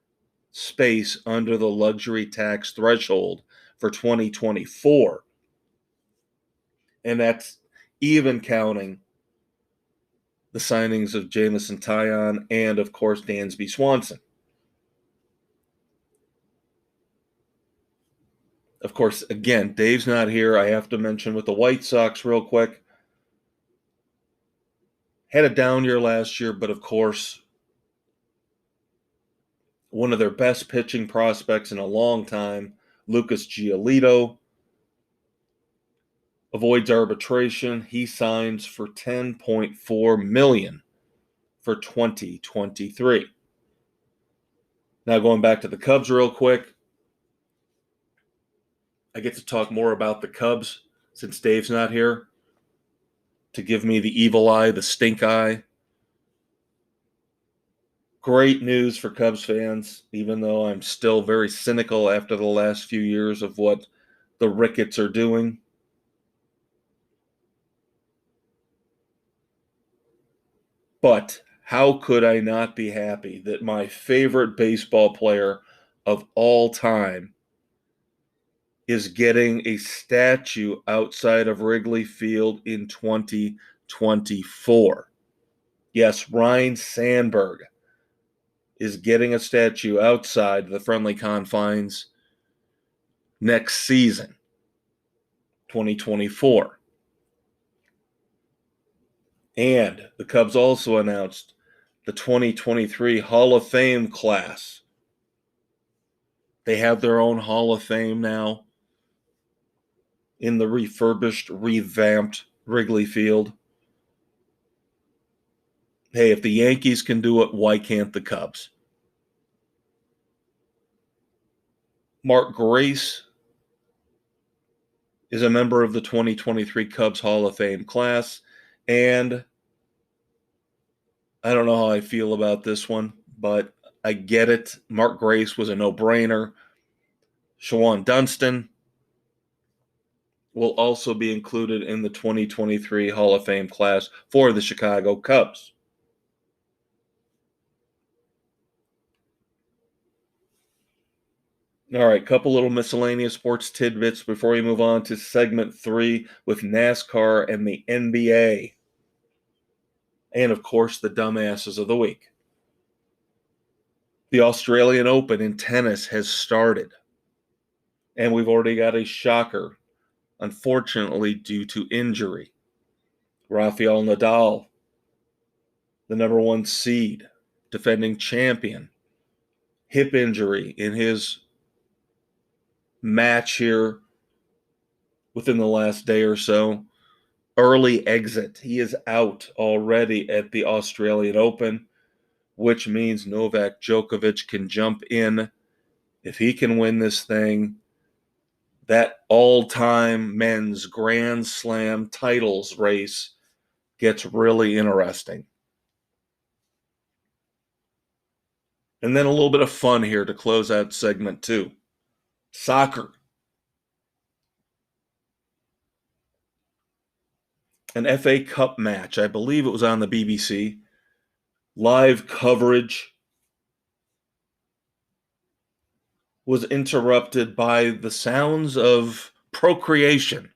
space under the luxury tax threshold for 2024. And that's even counting the signings of Jamison Tyon and, of course, Dansby Swanson. Of course, again, Dave's not here. I have to mention with the White Sox real quick. Had a down year last year, but of course, one of their best pitching prospects in a long time, Lucas Giolito, avoids arbitration. He signs for $10.4 million for 2023. Now going back to the Cubs real quick, I get to talk more about the Cubs since Dave's not here to give me the evil eye, the stink eye. Great news for Cubs fans, even though I'm still very cynical after the last few years of what the Ricketts are doing. But how could I not be happy that my favorite baseball player of all time is getting a statue outside of Wrigley Field in 2024? Yes, Ryne Sandberg is getting a statue outside the friendly confines next season, 2024. And the Cubs also announced the 2023 Hall of Fame class. They have their own Hall of Fame now in the refurbished, revamped Wrigley Field. Hey, if the Yankees can do it, why can't the Cubs? Mark Grace is a member of the 2023 Cubs Hall of Fame class, and I don't know how I feel about this one, but I get it. Mark Grace was a no-brainer. Shawan Dunston will also be included in the 2023 Hall of Fame class for the Chicago Cubs. All right, couple little miscellaneous sports tidbits before we move on to segment 3 with NASCAR and the NBA. And, of course, the dumbasses of the week. The Australian Open in tennis has started. And we've already got a shocker, unfortunately, due to injury. Rafael Nadal, the number 1 seed, defending champion, hip injury in his match here within the last day or so. Early exit. He is out already at the Australian Open, which means Novak Djokovic can jump in. If he can win this thing, that all-time men's Grand Slam titles race gets really interesting. And then a little bit of fun here to close out segment 2. Soccer. An FA Cup match. I believe it was on the BBC. Live coverage was interrupted by the sounds of procreation.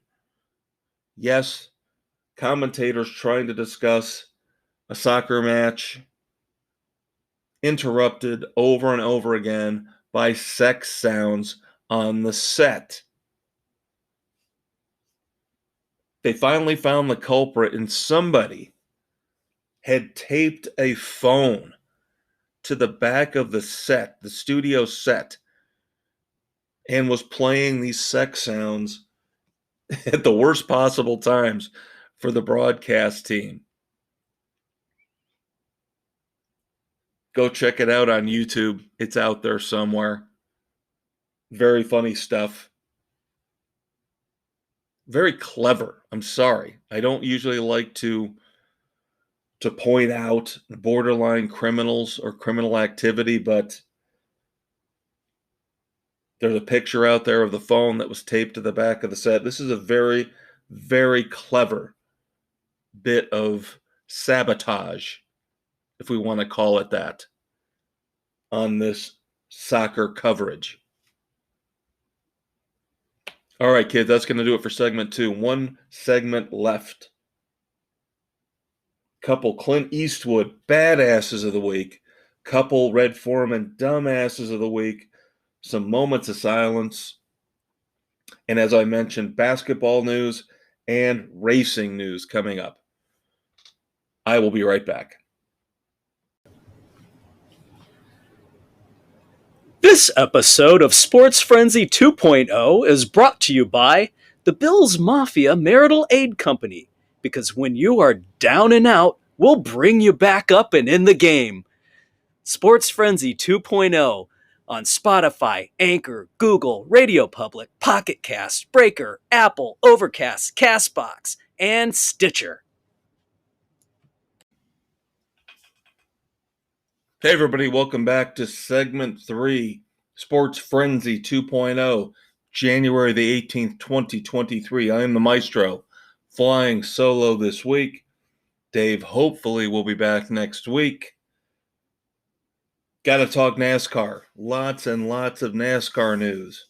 Yes, commentators trying to discuss a soccer match, interrupted over and over again by sex sounds on the set. They finally found the culprit, and somebody had taped a phone to the back of the set, the studio set, and was playing these sex sounds at the worst possible times for the broadcast team. Go check it out on YouTube. It's out there somewhere. Very funny stuff. Very clever. I'm sorry. I don't usually like to point out borderline criminals or criminal activity, but there's a picture out there of the phone that was taped to the back of the set. This is a very, very clever bit of sabotage, if we want to call it that, on this soccer coverage. All right, kids, that's going to do it for segment 2. One segment left. Couple Clint Eastwood badasses of the week. Couple Red Foreman dumbasses of the week. Some moments of silence. And as I mentioned, basketball news and racing news coming up. I will be right back. This episode of Sports Frenzy 2.0 is brought to you by the Bills Mafia Marital Aid Company, because when you are down and out, we'll bring you back up and in the game. Sports Frenzy 2.0 on Spotify, Anchor, Google, Radio Public, Pocket Cast, Breaker, Apple, Overcast, Castbox, and Stitcher. Hey, everybody, welcome back to segment 3, Sports Frenzy 2.0, January the 18th, 2023. I am the Maestro, flying solo this week. Dave hopefully will be back next week. Got to talk NASCAR. Lots and lots of NASCAR news.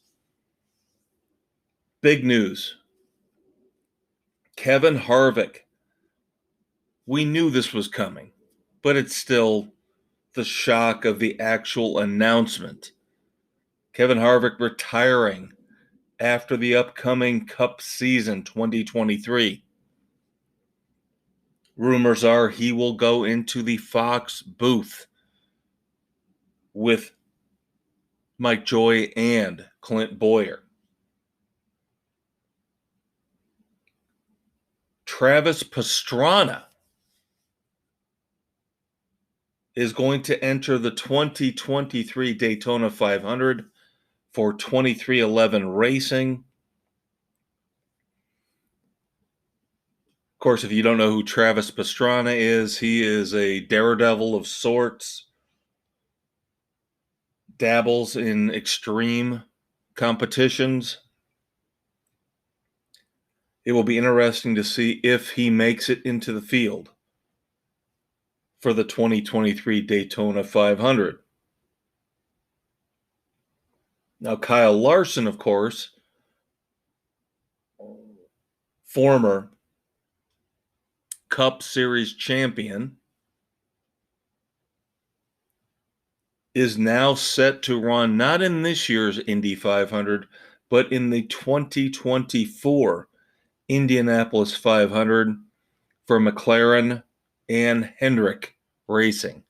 Big news. Kevin Harvick. We knew this was coming, but it's still the shock of the actual announcement. Kevin Harvick retiring after the upcoming Cup season 2023. Rumors are he will go into the Fox booth with Mike Joy and Clint Bowyer. Travis Pastrana is going to enter the 2023 Daytona 500 for 2311 Racing. Of course, if you don't know who Travis Pastrana is, he is a daredevil of sorts, dabbles in extreme competitions. It will be interesting to see if he makes it into the field for the 2023 Daytona 500. Now, Kyle Larson, of course, former Cup Series champion, is now set to run not in this year's Indy 500, but in the 2024 Indianapolis 500 for McLaren and Hendrick Racing.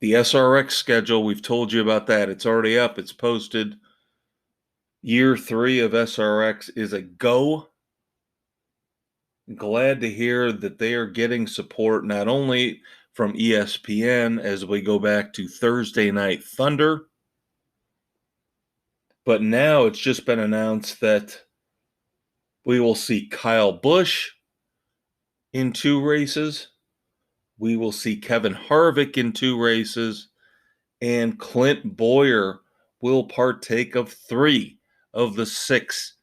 The SRX schedule, we've told you about that. It's already up. It's posted. Year 3 of SRX is a go. Glad to hear that they are getting support not only from ESPN as we go back to Thursday Night Thunder, but now it's just been announced that we will see Kyle Busch in 2 races. We will see Kevin Harvick in 2 races. And Clint Bowyer will partake of 3 of the 6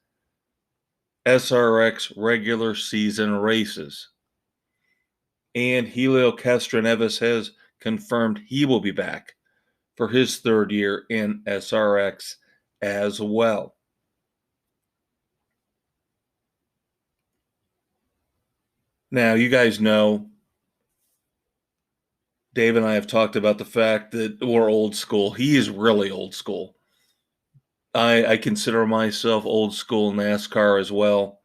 SRX regular season races. And Helio Castroneves has confirmed he will be back for his 3rd year in SRX as well. Now, you guys know, Dave and I have talked about the fact that we're old school. He is really old school. I consider myself old school NASCAR as well.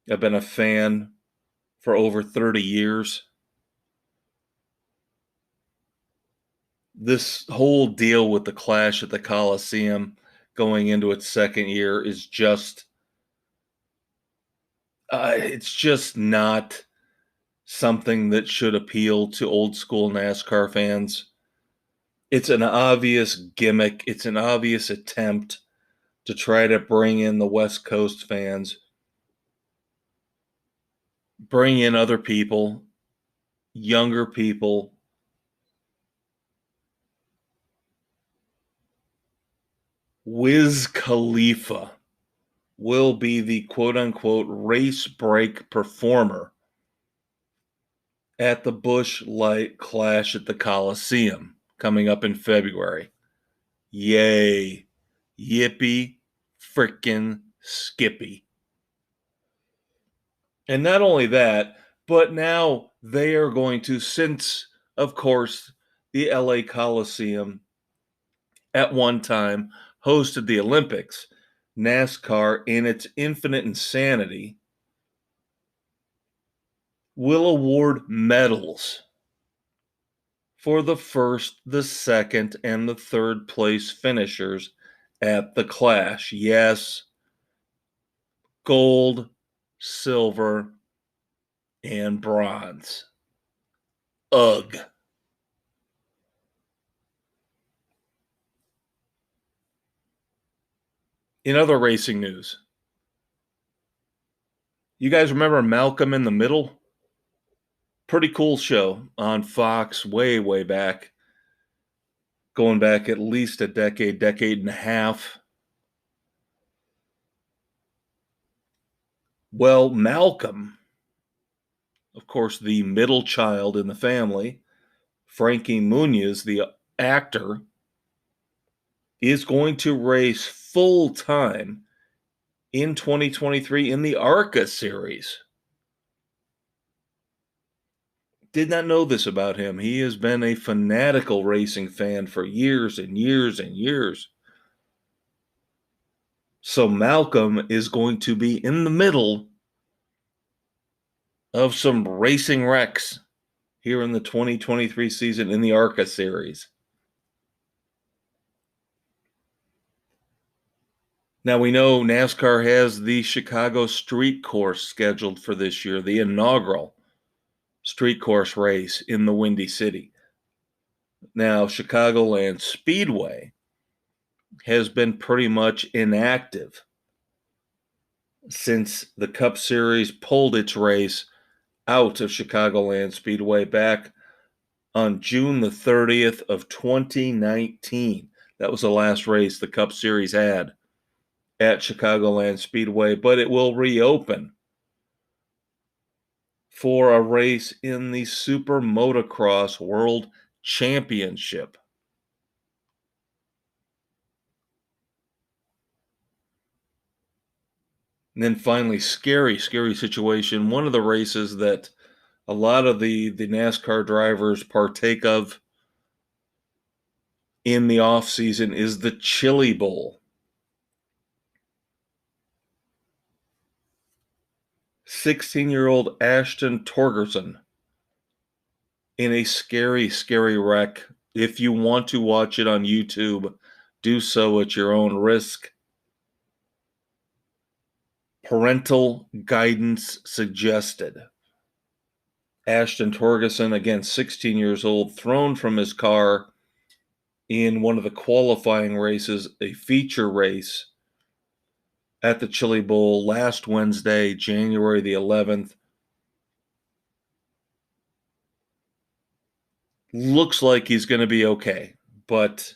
I've been a fan for over 30 years. This whole deal with the Clash at the Coliseum going into its 2nd year is just, it's just not something that should appeal to old school NASCAR fans. It's an obvious gimmick. It's an obvious attempt to try to bring in the West Coast fans, bring in other people, younger people. Wiz Khalifa will be the quote-unquote race break performer at the Busch Light Clash at the Coliseum coming up in February. Yay. Yippee frickin' skippy. And not only that, but now they are going to, since, of course, the LA Coliseum at one time hosted the Olympics, NASCAR, in its infinite insanity, will award medals for the first, the second, and the third place finishers at the Clash. Yes, gold, silver, and bronze. Ugh. In other racing news, you guys remember Malcolm in the Middle? Pretty cool show on Fox way, way back. Going back at least a decade and a half. Well, Malcolm, of course, the middle child in the family, Frankie Muniz, the actor, is going to race full time in 2023 in the ARCA series. Did not know this about him. He has been a fanatical racing fan for years and years and years. So Malcolm is going to be in the middle of some racing wrecks here in the 2023 season in the ARCA series. Now we know NASCAR has the Chicago Street Course scheduled for this year, the inaugural street course race in the Windy City. Now, Chicagoland Speedway has been pretty much inactive since the Cup Series pulled its race out of Chicagoland Speedway back on June the 30th of 2019. That was the last race the Cup Series had at Chicagoland Speedway, but it will reopen for a race in the Super Motocross World Championship. And then finally, scary situation. One of the races that a lot of the NASCAR drivers partake of in the off season is the Chili Bowl. 16-year-old Ashton Torgerson in a scary wreck. If you want to watch it on YouTube, do so at your own risk. Parental guidance suggested. Ashton Torgerson, again, 16 years old, thrown from his car in one of the qualifying races, a feature race at the Chili Bowl last Wednesday, January the 11th. Looks like he's going to be okay, but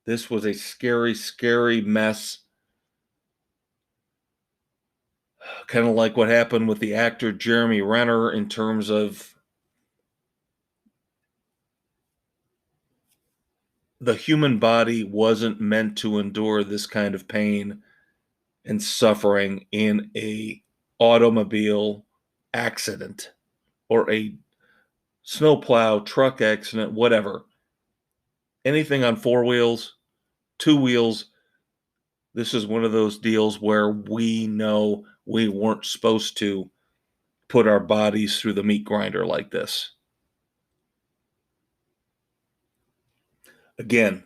this was a scary mess. Kind of like what happened with the actor Jeremy Renner in terms of the human body wasn't meant to endure this kind of pain and suffering in a automobile accident or a snowplow truck accident, whatever. Anything on four wheels, two wheels. This is one of those deals where we know we weren't supposed to put our bodies through the meat grinder like this. Again,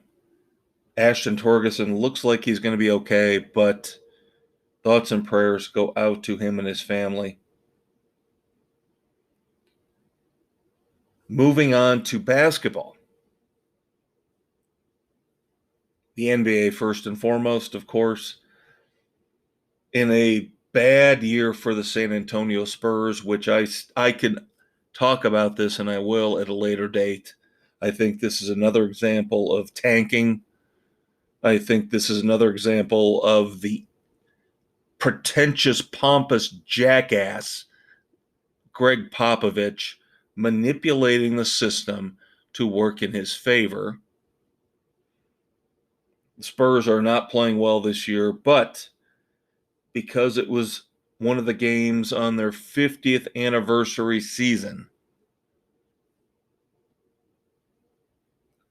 Ashton Torgerson looks like he's going to be okay, but thoughts and prayers go out to him and his family. Moving on to basketball. The NBA first and foremost, of course. In a bad year for the San Antonio Spurs, which I can talk about this and I will at a later date. I think this is another example of tanking. I think this is another example of the pretentious, pompous jackass, Greg Popovich, manipulating the system to work in his favor. The Spurs are not playing well this year, but because it was one of the games on their 50th anniversary season,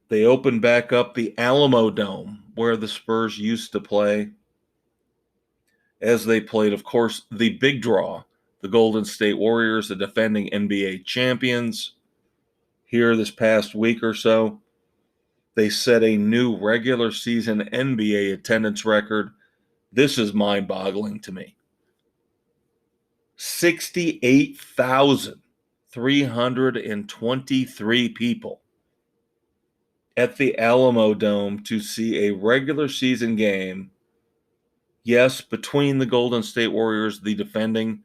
they opened back up the Alamo Dome where the Spurs used to play, as they played, of course, the big draw, the Golden State Warriors, the defending NBA champions. Here this past week or so, they set a new regular season NBA attendance record. This is mind-boggling to me. 68,323 people at the Alamo Dome to see a regular season game. Yes, between the Golden State Warriors, the defending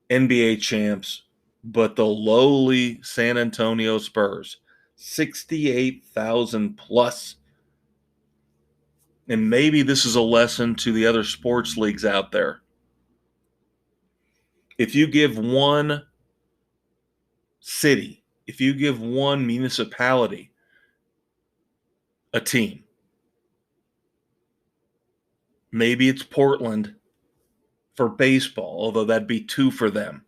NBA champs, but the lowly San Antonio Spurs. 68,000 plus. And maybe this is a lesson to the other sports leagues out there. If you give one city, if you give one municipality a team, maybe it's Portland for baseball, although that'd be 2 for them.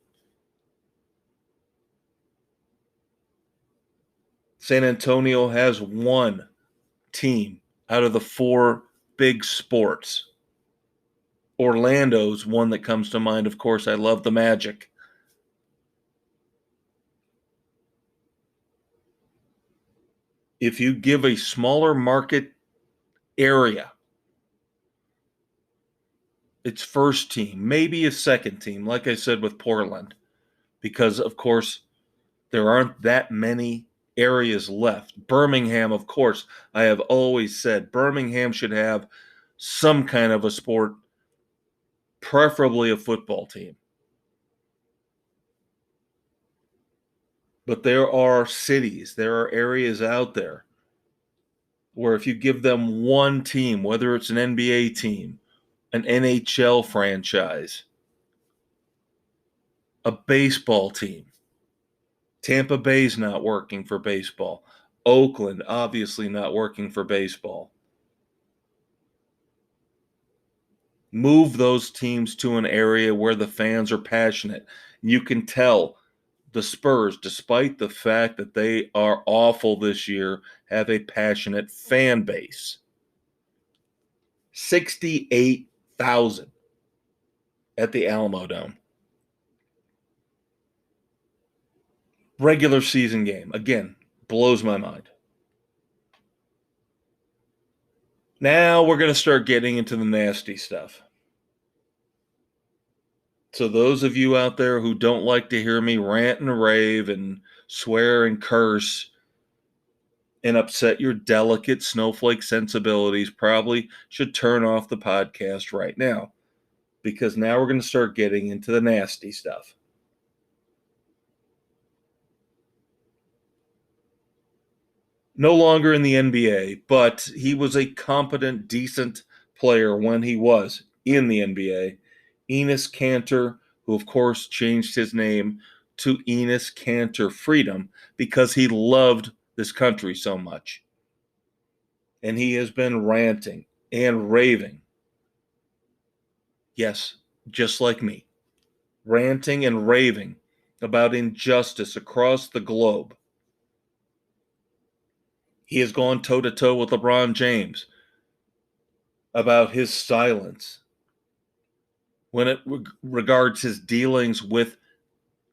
San Antonio has one team out of the 4 big sports. Orlando's one that comes to mind. Of course, I love the Magic. If you give a smaller market area its first team, maybe a second team, like I said with Portland, because, of course, there aren't that many areas left. Birmingham, of course, I have always said Birmingham should have some kind of a sport, preferably a football team. But there are cities, there are areas out there where if you give them one team, whether it's an NBA team, an NHL franchise, a baseball team. Tampa Bay's not working for baseball. Oakland, obviously not working for baseball. Move those teams to an area where the fans are passionate. You can tell the Spurs, despite the fact that they are awful this year, have a passionate fan base. 68,000 at the Alamo Dome. Regular season game. Again, blows my mind. Now we're going to start getting into the nasty stuff. So those of you out there who don't like to hear me rant and rave and swear and curse and upset your delicate snowflake sensibilities probably should turn off the podcast right now, because now we're going to start getting into the nasty stuff. No longer in the NBA, but he was a competent, decent player when he was in the NBA. Enes Kanter, who of course changed his name to Enes Kanter Freedom because he loved this country so much. And he has been ranting and raving. Yes, just like me. Ranting and raving about injustice across the globe. He has gone toe-to-toe with LeBron James about his silence when it regards his dealings with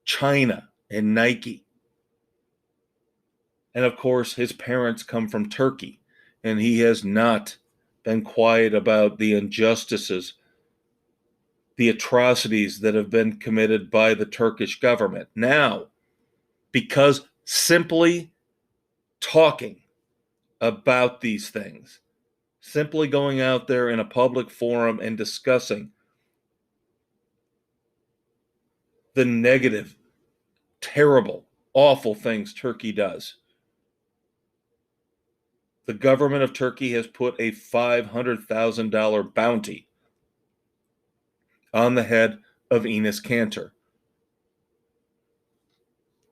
China and Nike. And of course, his parents come from Turkey, and he has not been quiet about the injustices, the atrocities that have been committed by the Turkish government. Now, because simply talking about these things, simply going out there in a public forum and discussing the negative, terrible, awful things Turkey does, the government of Turkey has put a $500,000 bounty on the head of Enes Kanter.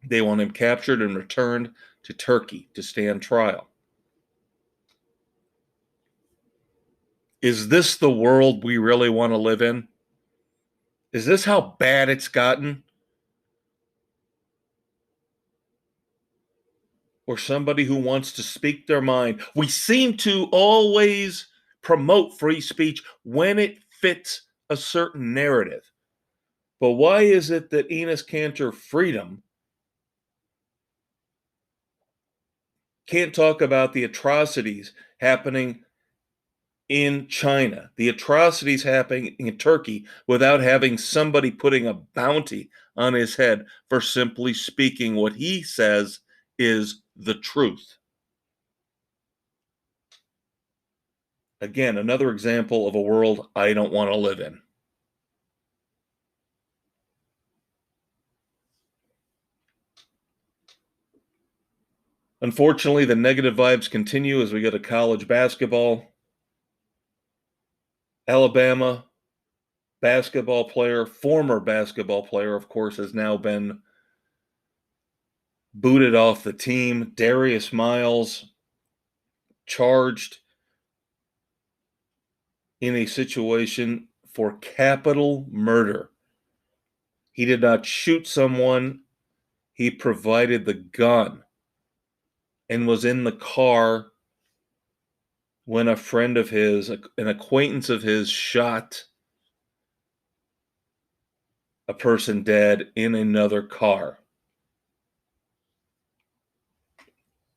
They want him captured and returned to Turkey to stand trial. Is this the world we really want to live in? Is this how bad it's gotten? Or somebody who wants to speak their mind? We seem to always promote free speech when it fits a certain narrative. But why is it that Enes Kanter freedom can't talk about the atrocities happening in China, the atrocities happening in Turkey, without having somebody putting a bounty on his head for simply speaking what he says is the truth? Again, another example of a world I don't want to live in. Unfortunately, the negative vibes continue as we go to college basketball. Alabama basketball player, former basketball player, of course, has now been booted off the team. Darius Miles charged in a situation for capital murder. He did not shoot someone, he provided the gun and was in the car when a friend of his, an acquaintance of his, shot a person dead in another car.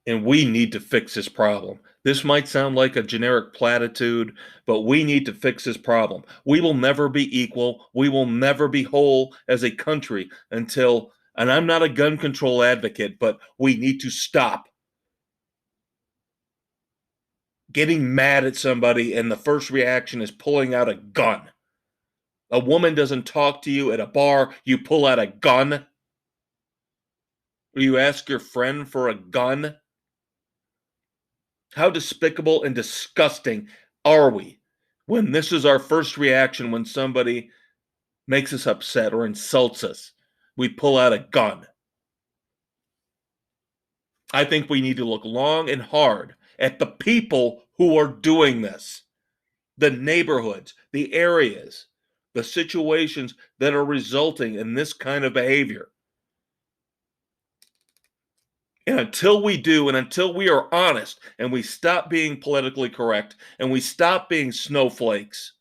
And we need to fix this problem. This might sound like a generic platitude, but we need to fix this problem. We will never be equal. We will never be whole as a country until, and I'm not a gun control advocate, but we need to stop getting mad at somebody and the first reaction is pulling out a gun. A woman doesn't talk to you at a bar, you pull out a gun. Or you ask your friend for a gun. How despicable and disgusting are we when this is our first reaction when somebody makes us upset or insults us? We pull out a gun. I think we need to look long and hard at the people who are doing this, the neighborhoods, the areas, the situations that are resulting in this kind of behavior. And until we do, and until we are honest, and we stop being politically correct, and we stop being snowflakes,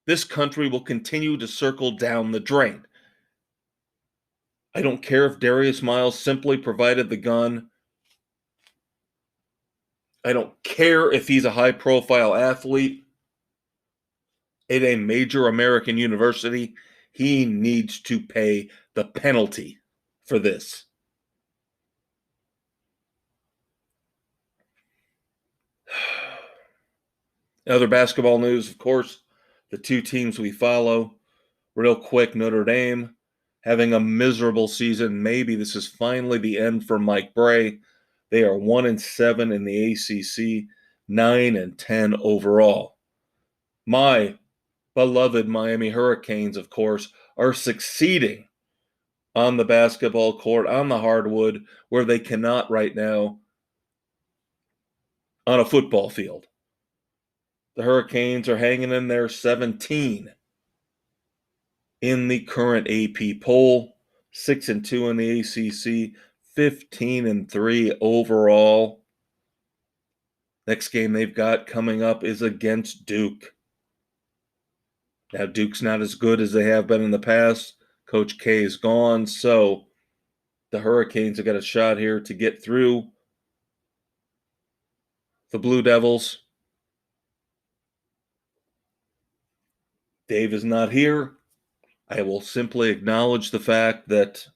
this country will continue to circle down the drain. I don't care if Darius Miles simply provided the gun. I don't care if he's a high-profile athlete at a major American university. He needs to pay the penalty for this. Other basketball news, of course, the two teams we follow. Real quick, Notre Dame having a miserable season. Maybe this is finally the end for Mike Bray. They are 1-7 in the ACC, 9-10 overall. My beloved Miami Hurricanes, of course, are succeeding on the basketball court, on the hardwood, where they cannot right now on a football field. The Hurricanes are hanging in there, 17 in the current AP poll, 6-2 in the ACC, 15-3 overall. Next game they've got coming up is against Duke. Now, Duke's not as good as they have been in the past. Coach K is gone, so the Hurricanes have got a shot here to get through the Blue Devils. Dave is not here. I will simply acknowledge the fact that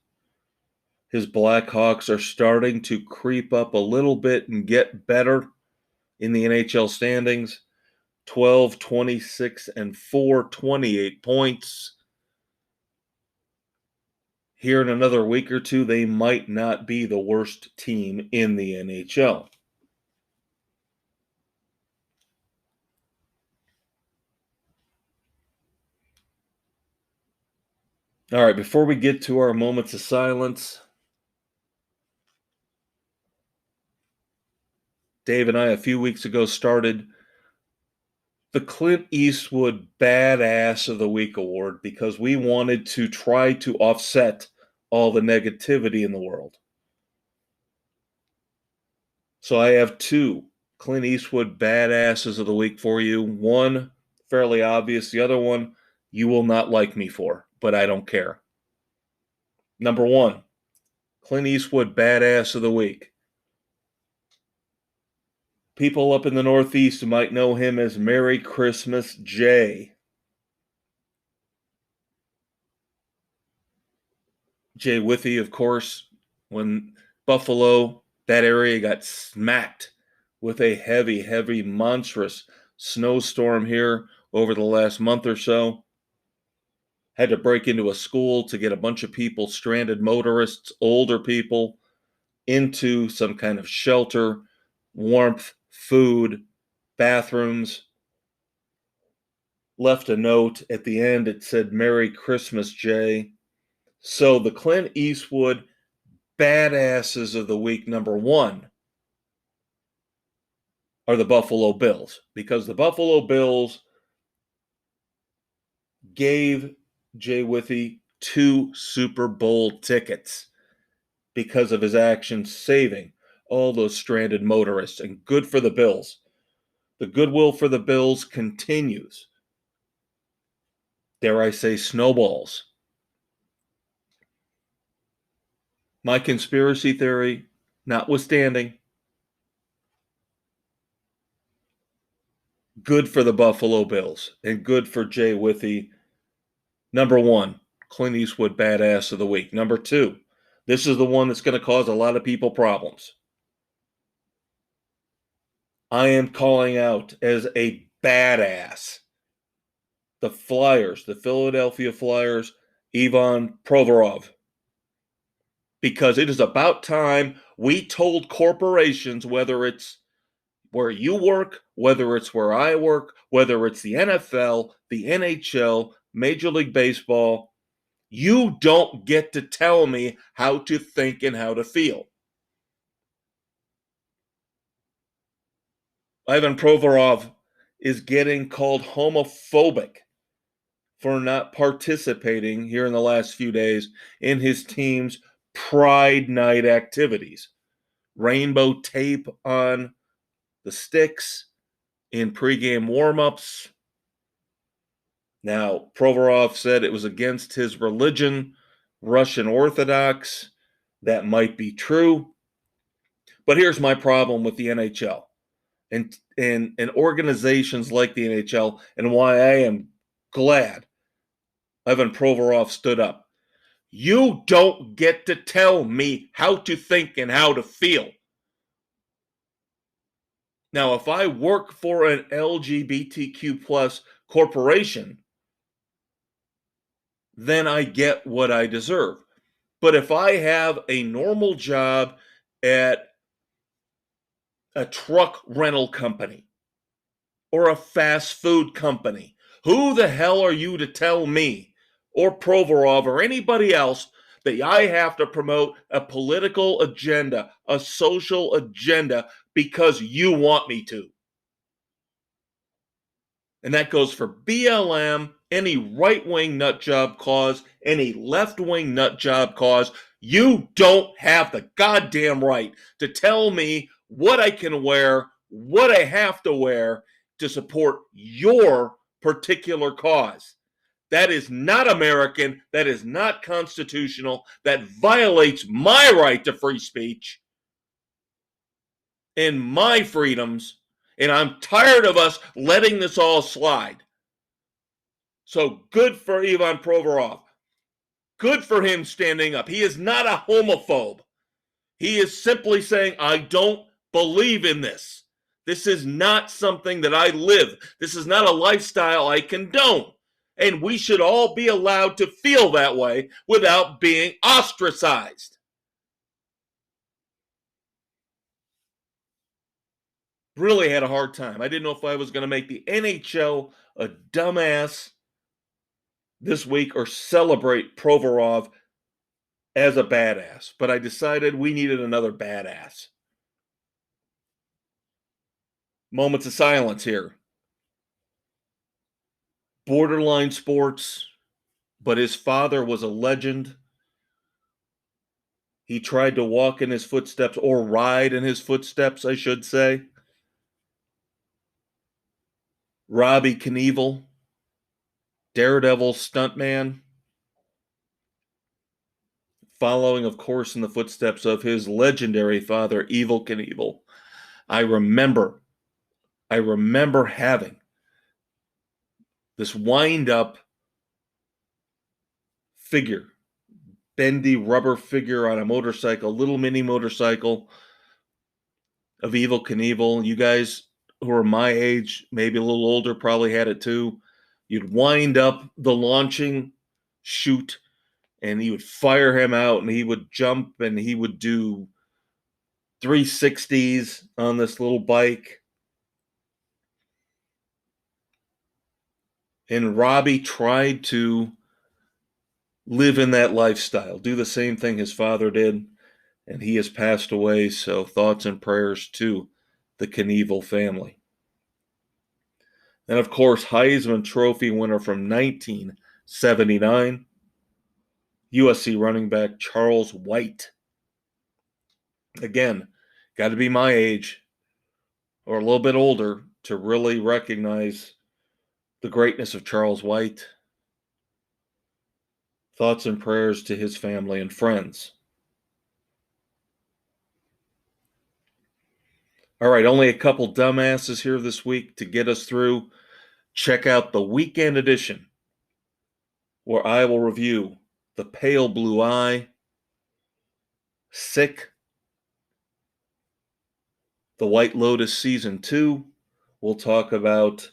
his Blackhawks are starting to creep up a little bit and get better in the NHL standings. 12, 26, and 4, 28 points. Here in another week or two, they might not be the worst team in the NHL. All right, before we get to our moments of silence, Dave and I a few weeks ago started the Clint Eastwood Badass of the Week award because we wanted to try to offset all the negativity in the world. So I have two Clint Eastwood Badasses of the Week for you. One, fairly obvious. The other one, you will not like me for, but I don't care. Number one, Clint Eastwood Badass of the Week. People up in the Northeast might know him as Merry Christmas Jay. Jay Withy, of course, when Buffalo, that area got smacked with a heavy, heavy, monstrous snowstorm here over the last month or so. Had to break into a school to get a bunch of people, stranded motorists, older people, into some kind of shelter, warmth, food, bathrooms. Left a note at the end. It said, Merry Christmas, Jay. So the Clint Eastwood Badasses of the Week, number one, are the Buffalo Bills, because the Buffalo Bills gave Jay Withy 2 Super Bowl tickets because of his actions saving all those stranded motorists. And good for the Bills. The goodwill for the Bills continues. Dare I say, snowballs. My conspiracy theory notwithstanding, good for the Buffalo Bills and good for Jay Withy. Number one, Clint Eastwood Badass of the Week. Number two, this is the one that's going to cause a lot of people problems. I am calling out as a badass the Flyers, the Philadelphia Flyers, Ivan Provorov. Because it is about time we told corporations, whether it's where you work, whether it's where I work, whether it's the NFL, the NHL, Major League Baseball, you don't get to tell me how to think and how to feel. Ivan Provorov is getting called homophobic for not participating here in the last few days in his team's Pride Night activities. Rainbow tape on the sticks in pregame warmups. Now, Provorov said it was against his religion, Russian Orthodox. That might be true. But here's my problem with the NHL and organizations like the NHL, and why I am glad Ivan Provorov stood up. You don't get to tell me how to think and how to feel. Now, if I work for an LGBTQ plus corporation, then I get what I deserve. But if I have a normal job at a truck rental company or a fast food company, who the hell are you to tell me or Provorov or anybody else that I have to promote a political agenda, a social agenda, because you want me to? And that goes for BLM, any right wing nut job cause, any left wing nut job cause. You don't have the goddamn right to tell me what I can wear, what I have to wear to support your particular cause. That is not American. That is not constitutional. That violates my right to free speech and my freedoms. And I'm tired of us letting this all slide. So good for Ivan Provorov. Good for him standing up. He is not a homophobe. He is simply saying, I don't believe in this. This is not something that I live. This is not a lifestyle I condone. And we should all be allowed to feel that way without being ostracized. Really had a hard time. I didn't know if I was going to make the NHL a dumbass this week or celebrate Provorov as a badass, but I decided we needed another badass. Moments of silence here. Borderline sports, but his father was a legend. He tried to walk in his footsteps, or ride in his footsteps, I should say. Robbie Knievel, Daredevil stuntman, following, of course, in the footsteps of his legendary father, Evel Knievel. I remember having this wind-up figure, bendy rubber figure on a motorcycle, little mini motorcycle of Evel Knievel. You guys who are my age, maybe a little older, probably had it too. You'd wind up the launching chute, and you would fire him out, and he would jump, and he would do 360s on this little bike. And Robbie tried to live in that lifestyle, do the same thing his father did, and he has passed away, so thoughts and prayers to the Knievel family. And of course, Heisman Trophy winner from 1979, USC running back Charles White. Again, got to be my age or a little bit older to really recognize the greatness of Charles White. Thoughts and prayers to his family and friends. All right, only a couple dumbasses here this week to get us through. Check out the weekend edition, where I will review The Pale Blue Eye, Sick, The White Lotus Season 2. We'll talk about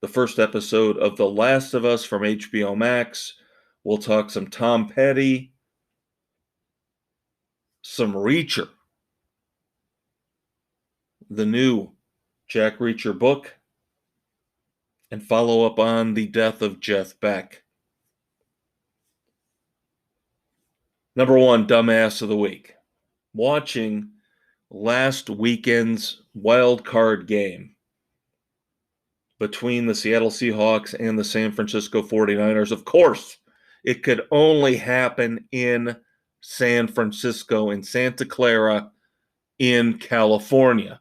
the first episode of The Last of Us from HBO Max. We'll talk some Tom Petty, some Reacher, the new Jack Reacher book, and follow up on the death of Jeff Beck. Number one, dumbass of the week. Watching last weekend's wild card game between the Seattle Seahawks and the San Francisco 49ers. Of course, it could only happen in San Francisco, in Santa Clara, in California.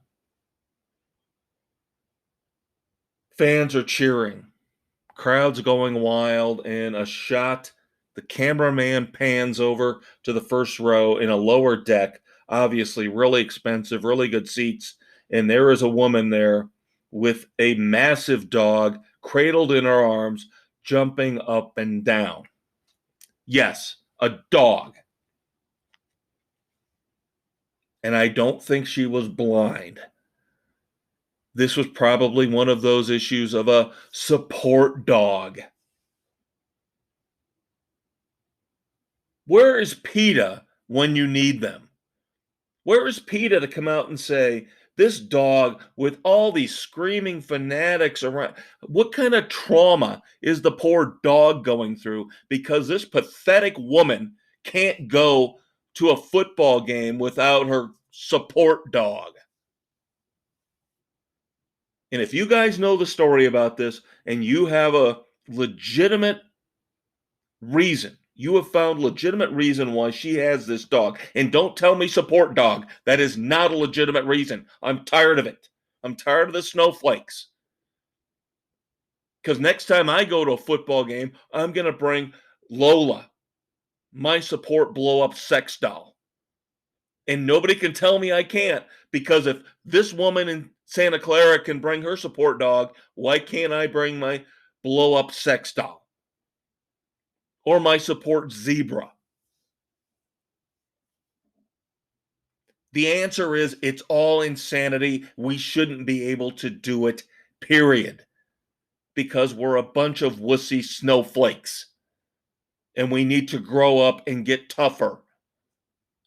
Fans are cheering, crowds going wild, and a shot. The cameraman pans over to the first row in a lower deck, obviously really expensive, really good seats, and there is a woman there with a massive dog cradled in her arms, jumping up and down. Yes, a dog. And I don't think she was blind. This was probably one of those issues of a support dog. Where is PETA when you need them? Where is PETA to come out and say, this dog with all these screaming fanatics around, what kind of trauma is the poor dog going through because this pathetic woman can't go to a football game without her support dog? And if you guys know the story about this and you have a legitimate reason, you have found legitimate reason why she has this dog, and don't tell me support dog. That is not a legitimate reason. I'm tired of it. I'm tired of the snowflakes. Because next time I go to a football game, I'm going to bring Lola, my support blow-up sex doll. And nobody can tell me I can't, because if this woman in Santa Clara can bring her support dog, why can't I bring my blow-up sex doll? Or my support zebra? The answer is it's all insanity. We shouldn't be able to do it, period. Because we're a bunch of wussy snowflakes. And we need to grow up and get tougher.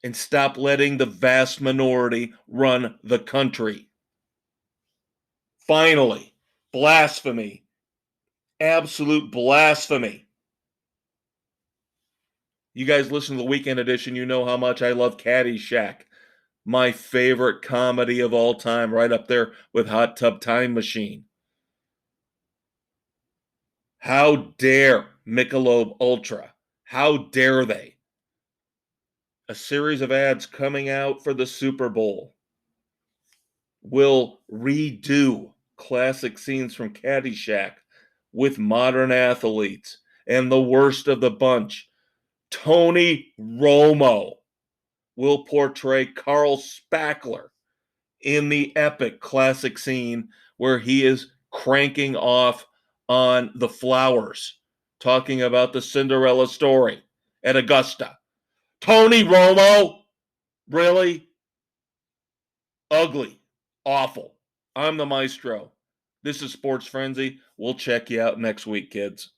And stop letting the vast minority run the country. Finally, blasphemy. Absolute blasphemy. You guys listen to the weekend edition, you know how much I love Caddyshack. My favorite comedy of all time, right up there with Hot Tub Time Machine. How dare Michelob Ultra? How dare they? A series of ads coming out for the Super Bowl will redo classic scenes from Caddyshack with modern athletes. And the worst of the bunch, Tony Romo will portray Carl Spackler in the epic classic scene where he is cranking off on the flowers, talking about the Cinderella story at Augusta. Tony Romo? Really? Ugly. Awful. I'm the Maestro. This is Sports Frenzy. We'll check you out next week, kids.